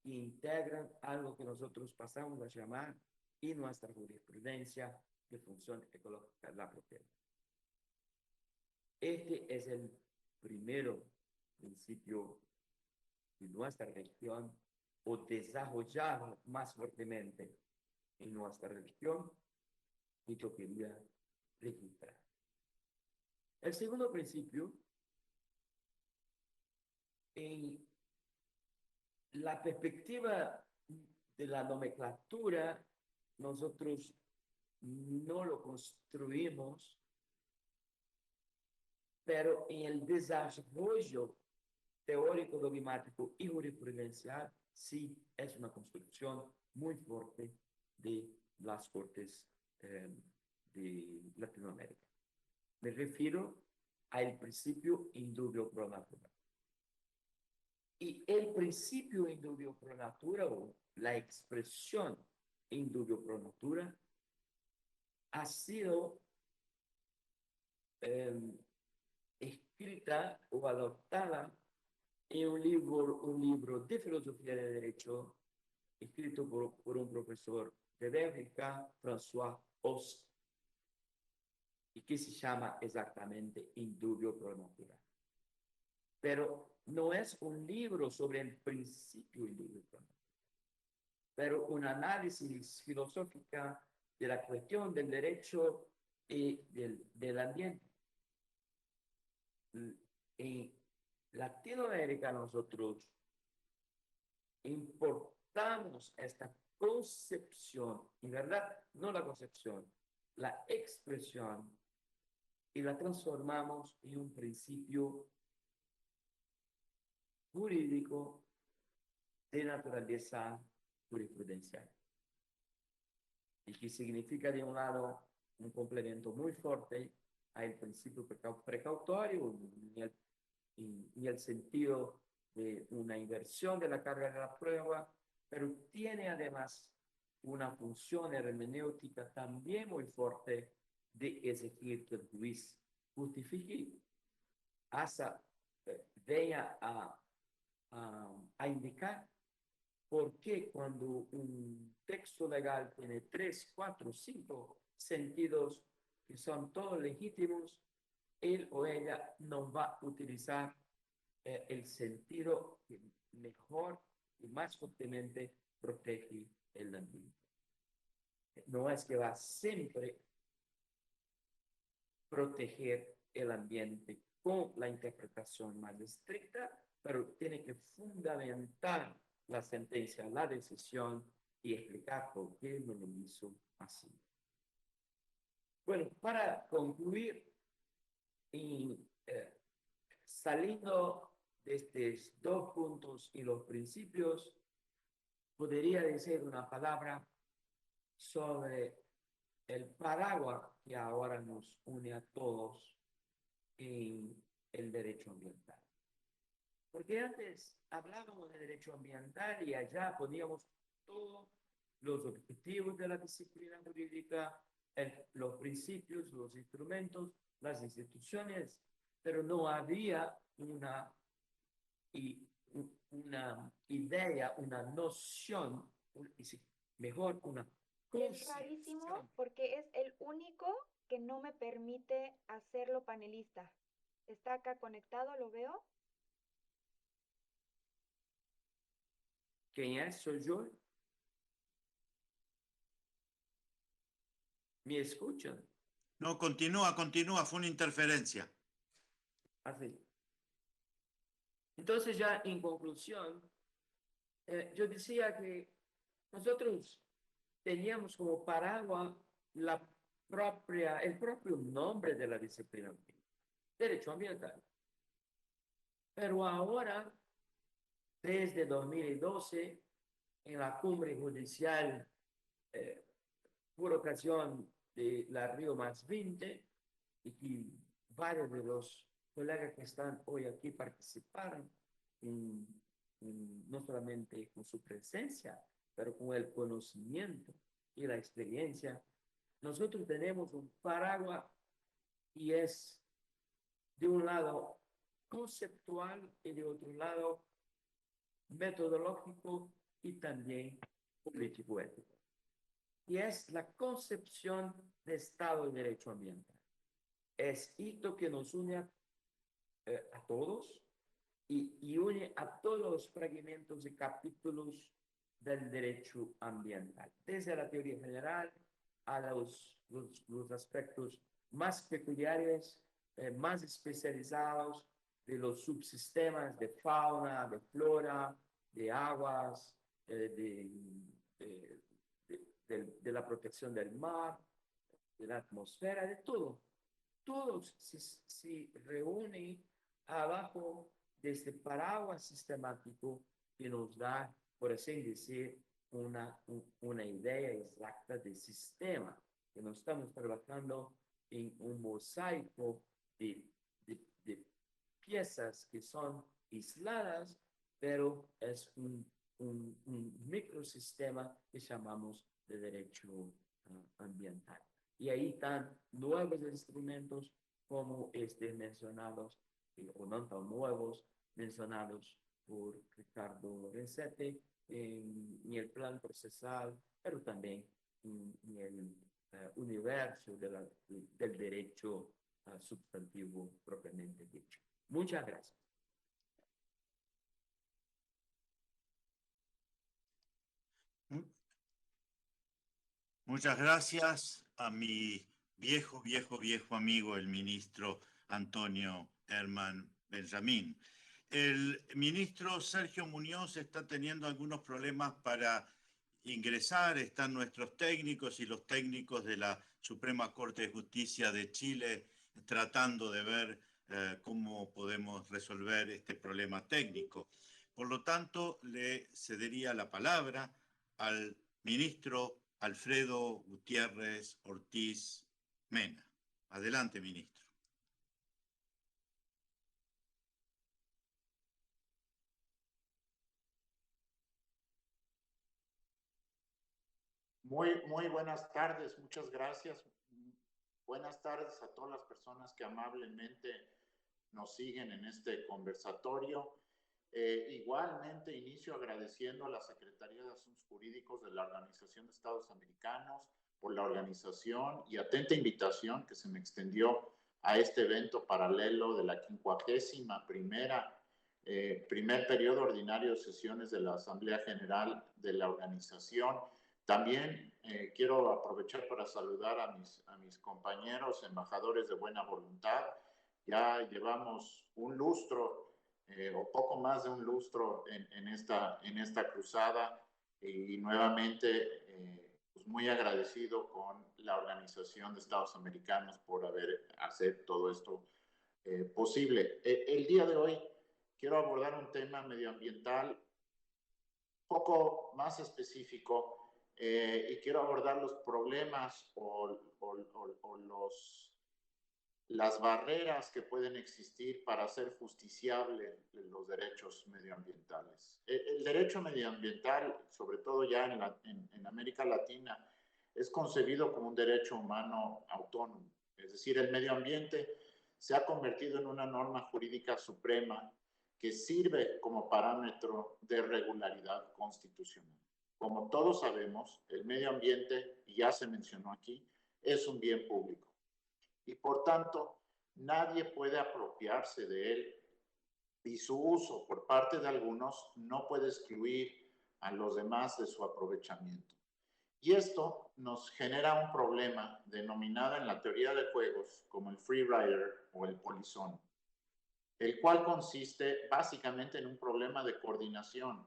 que integran algo que nosotros pasamos a llamar en nuestra jurisprudencia de función ecológica de la propiedad. Este es el primero principio de nuestra región o desarrollado más fuertemente en nuestra región que yo quería registrar. El segundo principio, en la perspectiva de la nomenclatura, nosotros no lo construimos, pero en el desarrollo teórico, dogmático y jurisprudencial, sí es una construcción muy fuerte de las Cortes de Latinoamérica. Me refiero al principio indubio pro natura. Y el principio indubio pro natura, o la expresión indubio pro natura, ha sido escrita o adoptada en un libro de filosofía de derecho escrito por un profesor de Bélgica, François Host, y que se llama exactamente Indubio pro natura. Pero no es un libro sobre el principio indubio pro natura, pero un análisis filosófica de la cuestión del derecho y del ambiente. En Latinoamérica nosotros importamos esta concepción, en verdad, no la concepción, la expresión, y la transformamos en un principio jurídico de naturaleza jurisprudencial. Y que significa, de un lado, un complemento muy fuerte al principio precautorio y el sentido de una inversión de la carga de la prueba, pero tiene además una función hermenéutica también muy fuerte de exigir que el juez justifique, hasta venga a indicar por qué cuando un texto legal tiene 3, 4, 5 sentidos que son todos legítimos, él o ella no va a utilizar el sentido que mejor y más fuertemente protege el ambiente. No es que va siempre proteger el ambiente con la interpretación más estricta, pero tiene que fundamentar la sentencia, la decisión y explicar por qué no lo hizo así. Bueno, para concluir, y saliendo de estos dos puntos y los principios, podría decir una palabra sobre el paraguas que ahora nos une a todos en el derecho ambiental. Porque antes hablábamos de derecho ambiental y allá poníamos todos los objetivos de la disciplina jurídica, los principios, los instrumentos, las instituciones, pero no había una idea, una noción, mejor una Es rarísimo porque es el único que no me permite hacerlo panelista. Está acá conectado, ¿lo veo? ¿Quién es? ¿Soy yo? ¿Me escuchan? No, continúa, fue una interferencia. Así. Entonces ya en conclusión, yo decía que nosotros teníamos como paraguas el propio nombre de la disciplina, derecho ambiental. Pero ahora, desde 2012, en la cumbre judicial, por ocasión de la Río Más 20, y varios de los colegas que están hoy aquí participaron, no solamente con su presencia, pero con el conocimiento y la experiencia. Nosotros tenemos un paraguas y es, de un lado, conceptual y de otro lado, metodológico y también político-ético. Y es la concepción de Estado de Derecho Ambiental. Es esto que nos une a todos y une a todos los fragmentos y capítulos del derecho ambiental, desde la teoría general a los aspectos más peculiares, más especializados de los subsistemas de fauna, de flora, de aguas, de la protección del mar, de la atmósfera, de todo. Todos se reúnen abajo de este paraguas sistemático que nos da, por así decir, una idea exacta del sistema, que no estamos trabajando en un mosaico de piezas que son aisladas, pero es un microsistema que llamamos de derecho ambiental. Y ahí están nuevos instrumentos como mencionados, o no tan nuevos, mencionados por Ricardo Renzetti, en el plan procesal, pero también en el universo del derecho sustantivo propiamente dicho. Muchas gracias. Muchas gracias a mi viejo amigo, el ministro Antonio Herman Benjamín. El ministro Sergio Muñoz está teniendo algunos problemas para ingresar. Están nuestros técnicos y los técnicos de la Suprema Corte de Justicia de Chile tratando de ver cómo podemos resolver este problema técnico. Por lo tanto, le cedería la palabra al ministro Alfredo Gutiérrez Ortiz Mena. Adelante, ministro. Muy buenas tardes, muchas gracias. Buenas tardes a todas las personas que amablemente nos siguen en este conversatorio. Igualmente inicio agradeciendo a la Secretaría de Asuntos Jurídicos de la Organización de Estados Americanos por la organización y atenta invitación que se me extendió a este evento paralelo de la 51ª primer periodo ordinario de sesiones de la Asamblea General de la organización. También quiero aprovechar para saludar a mis compañeros embajadores de buena voluntad. Ya llevamos un lustro o poco más de un lustro en esta cruzada y nuevamente pues muy agradecido con la Organización de Estados Americanos por hacer todo esto posible. El día de hoy quiero abordar un tema medioambiental poco más específico y quiero abordar los problemas o las barreras que pueden existir para hacer justiciable los derechos medioambientales. El derecho medioambiental, sobre todo ya en América Latina, es concebido como un derecho humano autónomo. Es decir, el medio ambiente se ha convertido en una norma jurídica suprema que sirve como parámetro de regularidad constitucional. Como todos sabemos, el medio ambiente, y ya se mencionó aquí, es un bien público. Y por tanto, nadie puede apropiarse de él y su uso por parte de algunos no puede excluir a los demás de su aprovechamiento. Y esto nos genera un problema denominado en la teoría de juegos como el free rider o el polizón, el cual consiste básicamente en un problema de coordinación.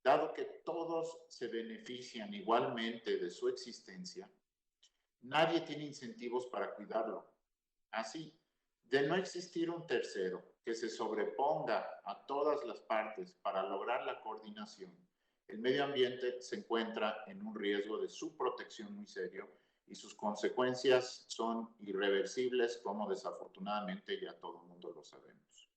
Dado que todos se benefician igualmente de su existencia, nadie tiene incentivos para cuidarlo. Así, de no existir un tercero que se sobreponga a todas las partes para lograr la coordinación, el medio ambiente se encuentra en un riesgo de subprotección muy serio y sus consecuencias son irreversibles, como desafortunadamente ya todo el mundo lo sabemos.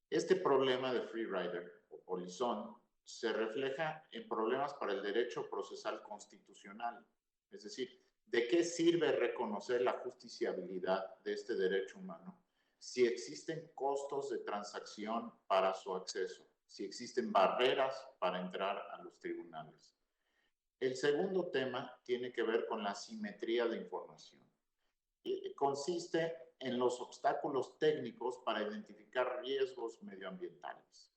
Este problema de free rider o polizón se refleja en problemas para el derecho procesal constitucional, es decir, ¿de qué sirve reconocer la justiciabilidad de este derecho humano si existen costos de transacción para su acceso, si existen barreras para entrar a los tribunales? El segundo tema tiene que ver con la simetría de información. Consiste en los obstáculos técnicos para identificar riesgos medioambientales.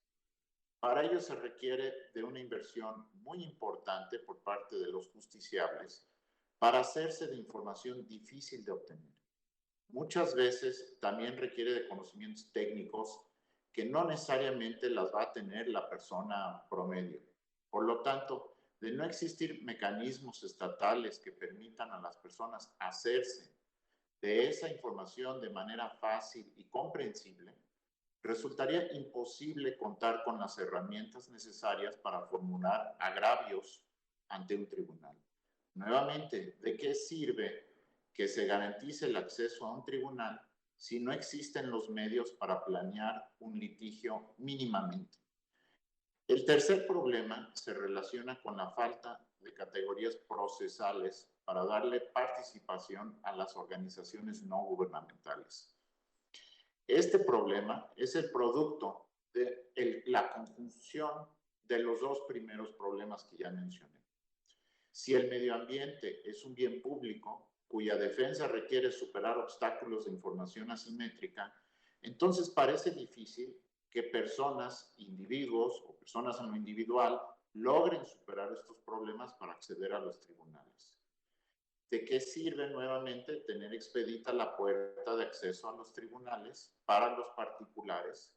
Para ello se requiere de una inversión muy importante por parte de los justiciables para hacerse de información difícil de obtener. Muchas veces también requiere de conocimientos técnicos que no necesariamente las va a tener la persona promedio. Por lo tanto, de no existir mecanismos estatales que permitan a las personas hacerse de esa información de manera fácil y comprensible, resultaría imposible contar con las herramientas necesarias para formular agravios ante un tribunal. Nuevamente, ¿de qué sirve que se garantice el acceso a un tribunal si no existen los medios para planear un litigio mínimamente? El tercer problema se relaciona con la falta de categorías procesales para darle participación a las organizaciones no gubernamentales. Este problema es el producto de la conjunción de los dos primeros problemas que ya mencioné. Si el medio ambiente es un bien público cuya defensa requiere superar obstáculos de información asimétrica, entonces parece difícil que personas, individuos o personas en lo individual logren superar estos problemas para acceder a los tribunales. ¿De qué sirve nuevamente tener expedita la puerta de acceso a los tribunales para los particulares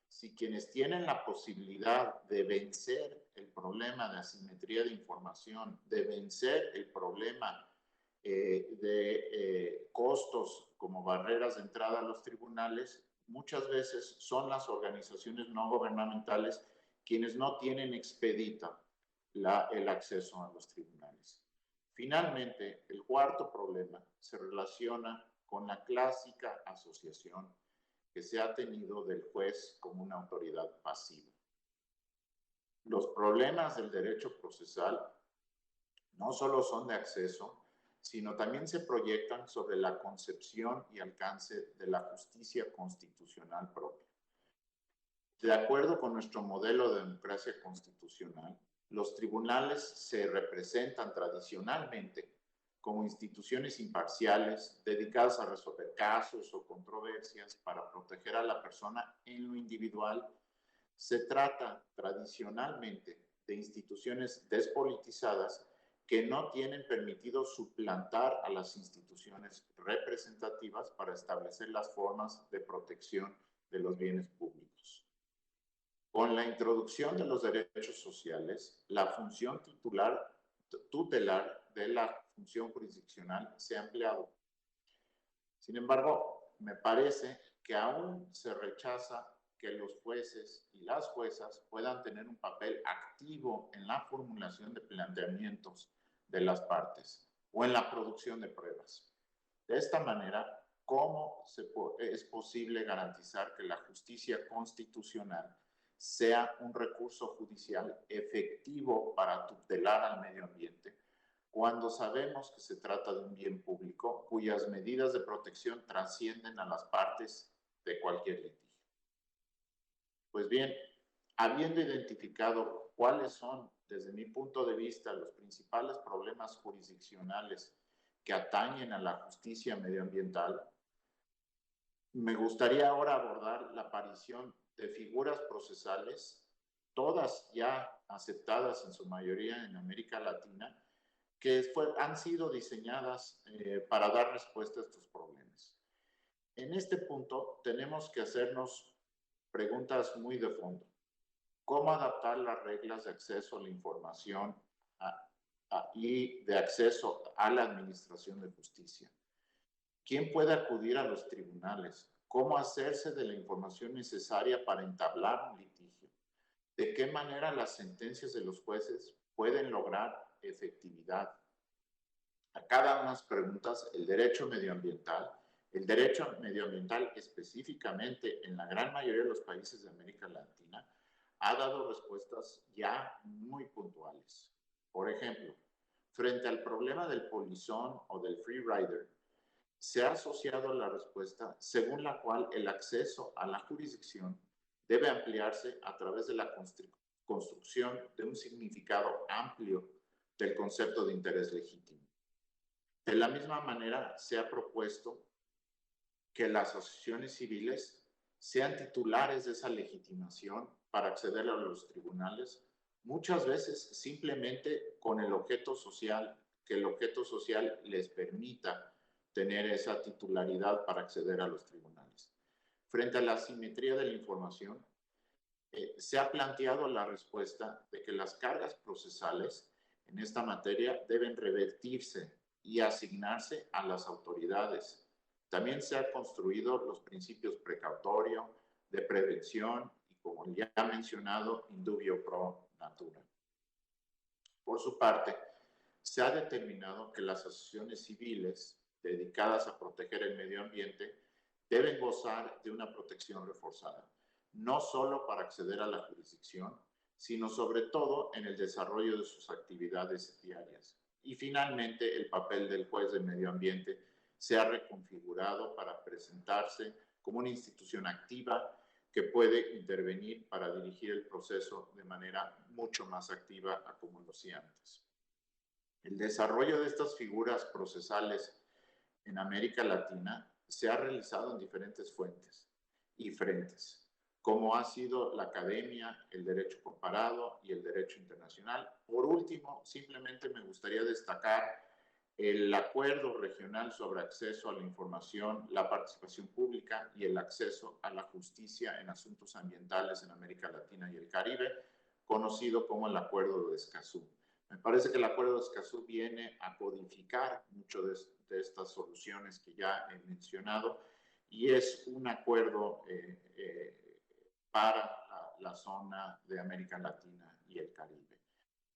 si quienes tienen la posibilidad de vencer el problema de asimetría de información, de vencer el problema de costos como barreras de entrada a los tribunales, muchas veces son las organizaciones no gubernamentales quienes no tienen expedita el acceso a los tribunales? Finalmente, el cuarto problema se relaciona con la clásica asociación que se ha tenido del juez como una autoridad pasiva. Los problemas del derecho procesal no solo son de acceso, sino también se proyectan sobre la concepción y alcance de la justicia constitucional propia. De acuerdo con nuestro modelo de democracia constitucional, los tribunales se representan tradicionalmente como instituciones imparciales dedicadas a resolver casos o controversias para proteger a la persona en lo individual, se trata tradicionalmente de instituciones despolitizadas que no tienen permitido suplantar a las instituciones representativas para establecer las formas de protección de los bienes públicos. Con la introducción de los derechos sociales, la función tutelar de la función jurisdiccional se ha ampliado. Sin embargo, me parece que aún se rechaza que los jueces y las juezas puedan tener un papel activo en la formulación de planteamientos de las partes o en la producción de pruebas. De esta manera, ¿cómo es posible garantizar que la justicia constitucional sea un recurso judicial efectivo para tutelar al medio ambiente cuando sabemos que se trata de un bien público cuyas medidas de protección trascienden a las partes de cualquier litigio? Pues bien, habiendo identificado cuáles son, desde mi punto de vista, los principales problemas jurisdiccionales que atañen a la justicia medioambiental, me gustaría ahora abordar la aparición de figuras procesales, todas ya aceptadas en su mayoría en América Latina, que han sido diseñadas para dar respuesta a estos problemas. En este punto tenemos que hacernos preguntas muy de fondo. ¿Cómo adaptar las reglas de acceso a la información y de acceso a la administración de justicia? ¿Quién puede acudir a los tribunales? ¿Cómo hacerse de la información necesaria para entablar un litigio? ¿De qué manera las sentencias de los jueces pueden lograr efectividad? A cada una de las preguntas, el derecho medioambiental específicamente en la gran mayoría de los países de América Latina, ha dado respuestas ya muy puntuales. Por ejemplo, frente al problema del polizón o del free rider, se ha asociado la respuesta según la cual el acceso a la jurisdicción debe ampliarse a través de la construcción de un significado amplio del concepto de interés legítimo. De la misma manera, se ha propuesto que las asociaciones civiles sean titulares de esa legitimación para acceder a los tribunales, muchas veces simplemente con el objeto social, que el objeto social les permita tener esa titularidad para acceder a los tribunales. Frente a la asimetría de la información, se ha planteado la respuesta de que las cargas procesales en esta materia deben revertirse y asignarse a las autoridades. También se han construido los principios precautorio, de prevención y, como ya he mencionado, indubio pro natura. Por su parte, se ha determinado que las asociaciones civiles dedicadas a proteger el medio ambiente deben gozar de una protección reforzada, no solo para acceder a la jurisdicción, sino sobre todo en el desarrollo de sus actividades diarias. Y finalmente, el papel del juez de medio ambiente se ha reconfigurado para presentarse como una institución activa que puede intervenir para dirigir el proceso de manera mucho más activa a como lo hacía antes. El desarrollo de estas figuras procesales en América Latina se ha realizado en diferentes fuentes y frentes, como ha sido la academia, el derecho comparado y el derecho internacional. Por último, simplemente me gustaría destacar el acuerdo regional sobre acceso a la información, la participación pública y el acceso a la justicia en asuntos ambientales en América Latina y el Caribe, conocido como el Acuerdo de Escazú. Me parece que el Acuerdo de Escazú viene a codificar mucho de estas soluciones que ya he mencionado y es un acuerdo para la zona de América Latina y el Caribe.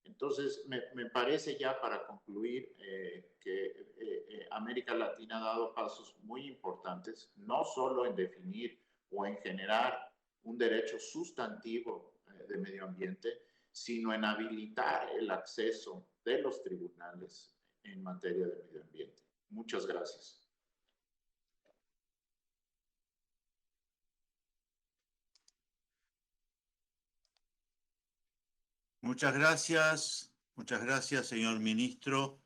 Entonces, me parece ya para concluir que América Latina ha dado pasos muy importantes, no solo en definir o en generar un derecho sustantivo de medio ambiente, sino en habilitar el acceso de los tribunales en materia de medio ambiente. Muchas gracias. Muchas gracias, señor ministro.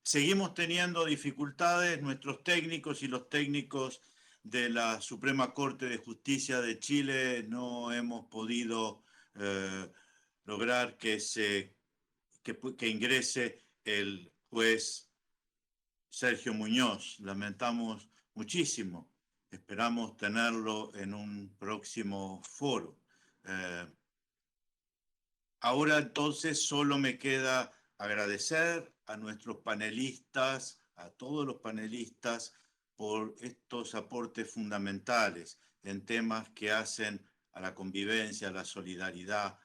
Seguimos teniendo dificultades, nuestros técnicos y los técnicos de la Suprema Corte de Justicia de Chile no hemos podido lograr que ingrese el juez Sergio Muñoz. Lamentamos muchísimo. Esperamos tenerlo en un próximo foro. Ahora entonces solo me queda agradecer a nuestros panelistas, a todos los panelistas, por estos aportes fundamentales en temas que hacen a la convivencia, a la solidaridad,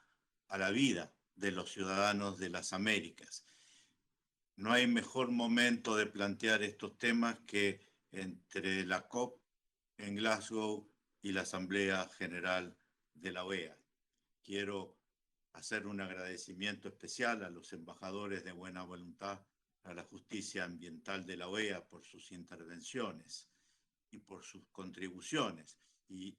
a la vida de los ciudadanos de las Américas. No hay mejor momento de plantear estos temas que entre la COP en Glasgow y la Asamblea General de la OEA. Quiero hacer un agradecimiento especial a los embajadores de buena voluntad a la justicia ambiental de la OEA por sus intervenciones y por sus contribuciones. Y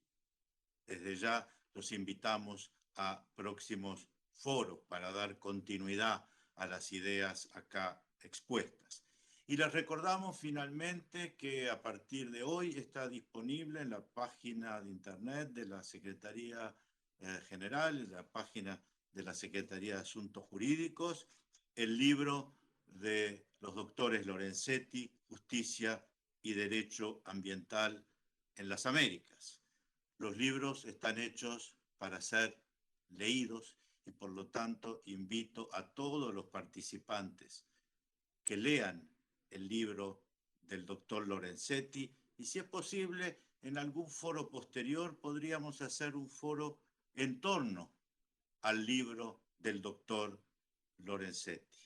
desde ya los invitamos a próximos foros para dar continuidad a las ideas acá expuestas. Y les recordamos finalmente que a partir de hoy está disponible en la página de internet de la Secretaría General, en la página de la Secretaría de Asuntos Jurídicos, el libro de los doctores Lorenzetti, Justicia y Derecho Ambiental en las Américas. Los libros están hechos para ser leídos y por lo tanto invito a todos los participantes que lean el libro del doctor Lorenzetti y si es posible en algún foro posterior podríamos hacer un foro en torno al libro del doctor Lorenzetti.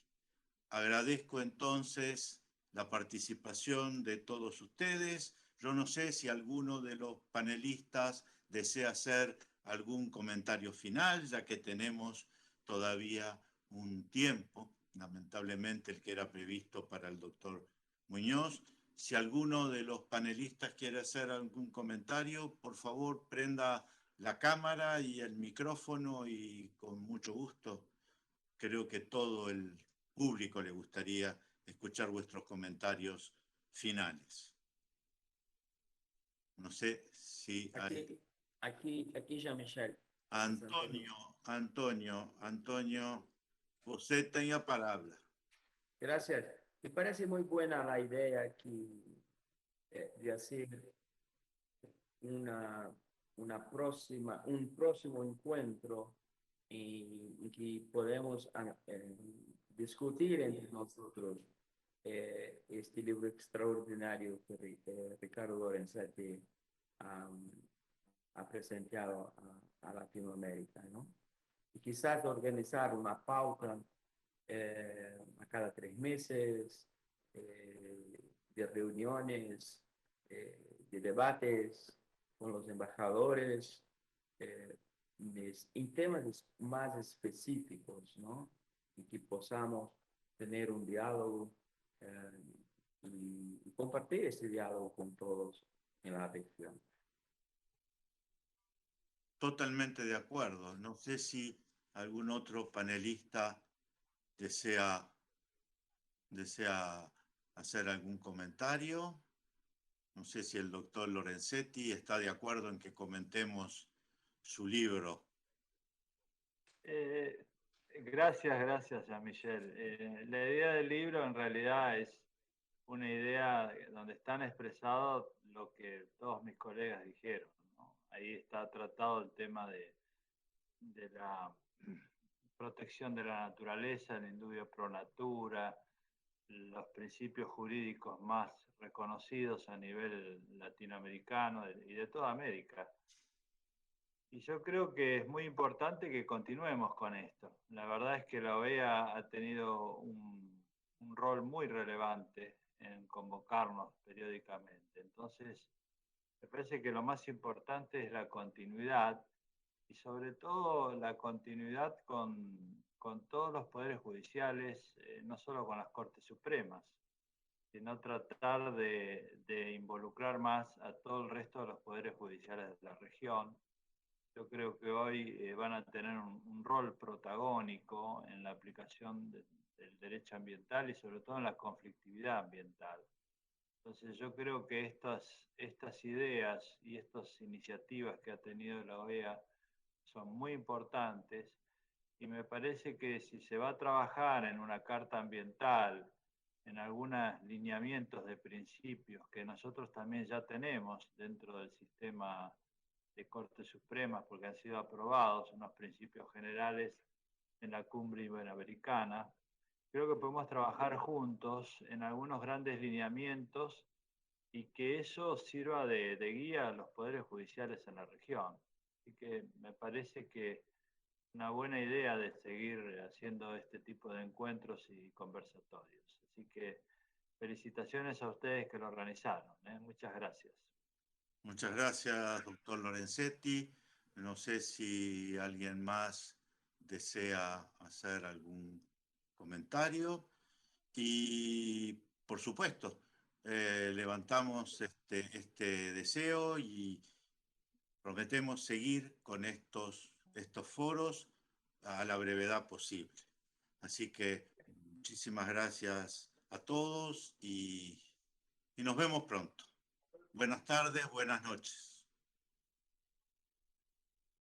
Agradezco entonces la participación de todos ustedes. Yo no sé si alguno de los panelistas desea hacer algún comentario final, ya que tenemos todavía un tiempo, lamentablemente el que era previsto para el doctor Muñoz. Si alguno de los panelistas quiere hacer algún comentario, por favor prenda la cámara y el micrófono y con mucho gusto. Creo que todo el público le gustaría escuchar vuestros comentarios finales. No sé si hay... Aquí, Jean-Michel. Antonio, usted tenga palabra. Gracias. Me parece muy buena la idea aquí de hacer un próximo encuentro y que podemos discutir entre nosotros este libro extraordinario que Ricardo Lorenzetti ha presentado a Latinoamérica, ¿no? Y quizás organizar una pauta a cada 3 meses de reuniones, de debates con los embajadores en temas más específicos, ¿no? Y que podamos tener un diálogo y compartir ese diálogo con todos en la región. Totalmente de acuerdo. No sé si algún otro panelista desea hacer algún comentario. No sé si el doctor Lorenzetti está de acuerdo en que comentemos su libro. Gracias, Jean-Michel. La idea del libro en realidad es una idea donde están expresados lo que todos mis colegas dijeron, ¿no? Ahí está tratado el tema de la protección de la naturaleza, el indubio pro natura, los principios jurídicos más reconocidos a nivel latinoamericano y de toda América. Y yo creo que es muy importante que continuemos con esto. La verdad es que la OEA ha tenido un rol muy relevante en convocarnos periódicamente. Entonces, me parece que lo más importante es la continuidad y sobre todo la continuidad con todos los poderes judiciales, no solo con las Cortes Supremas, sino tratar de involucrar más a todo el resto de los poderes judiciales de la región. Yo creo que hoy van a tener un rol protagónico en la aplicación del derecho ambiental y sobre todo en la conflictividad ambiental. Entonces yo creo que estas ideas y estas iniciativas que ha tenido la OEA son muy importantes y me parece que si se va a trabajar en una carta ambiental, en algunos lineamientos de principios que nosotros también ya tenemos dentro del sistema de Cortes Supremas, porque han sido aprobados unos principios generales en la cumbre iberoamericana, creo que podemos trabajar juntos en algunos grandes lineamientos y que eso sirva de guía a los poderes judiciales en la región. Así que me parece que una buena idea de seguir haciendo este tipo de encuentros y conversatorios. Así que felicitaciones a ustedes que lo organizaron. Muchas gracias. Muchas gracias, doctor Lorenzetti. No sé si alguien más desea hacer algún comentario. Y, por supuesto, levantamos este deseo y prometemos seguir con estos foros a la brevedad posible. Así que muchísimas gracias a todos y nos vemos pronto. Buenas tardes, buenas noches.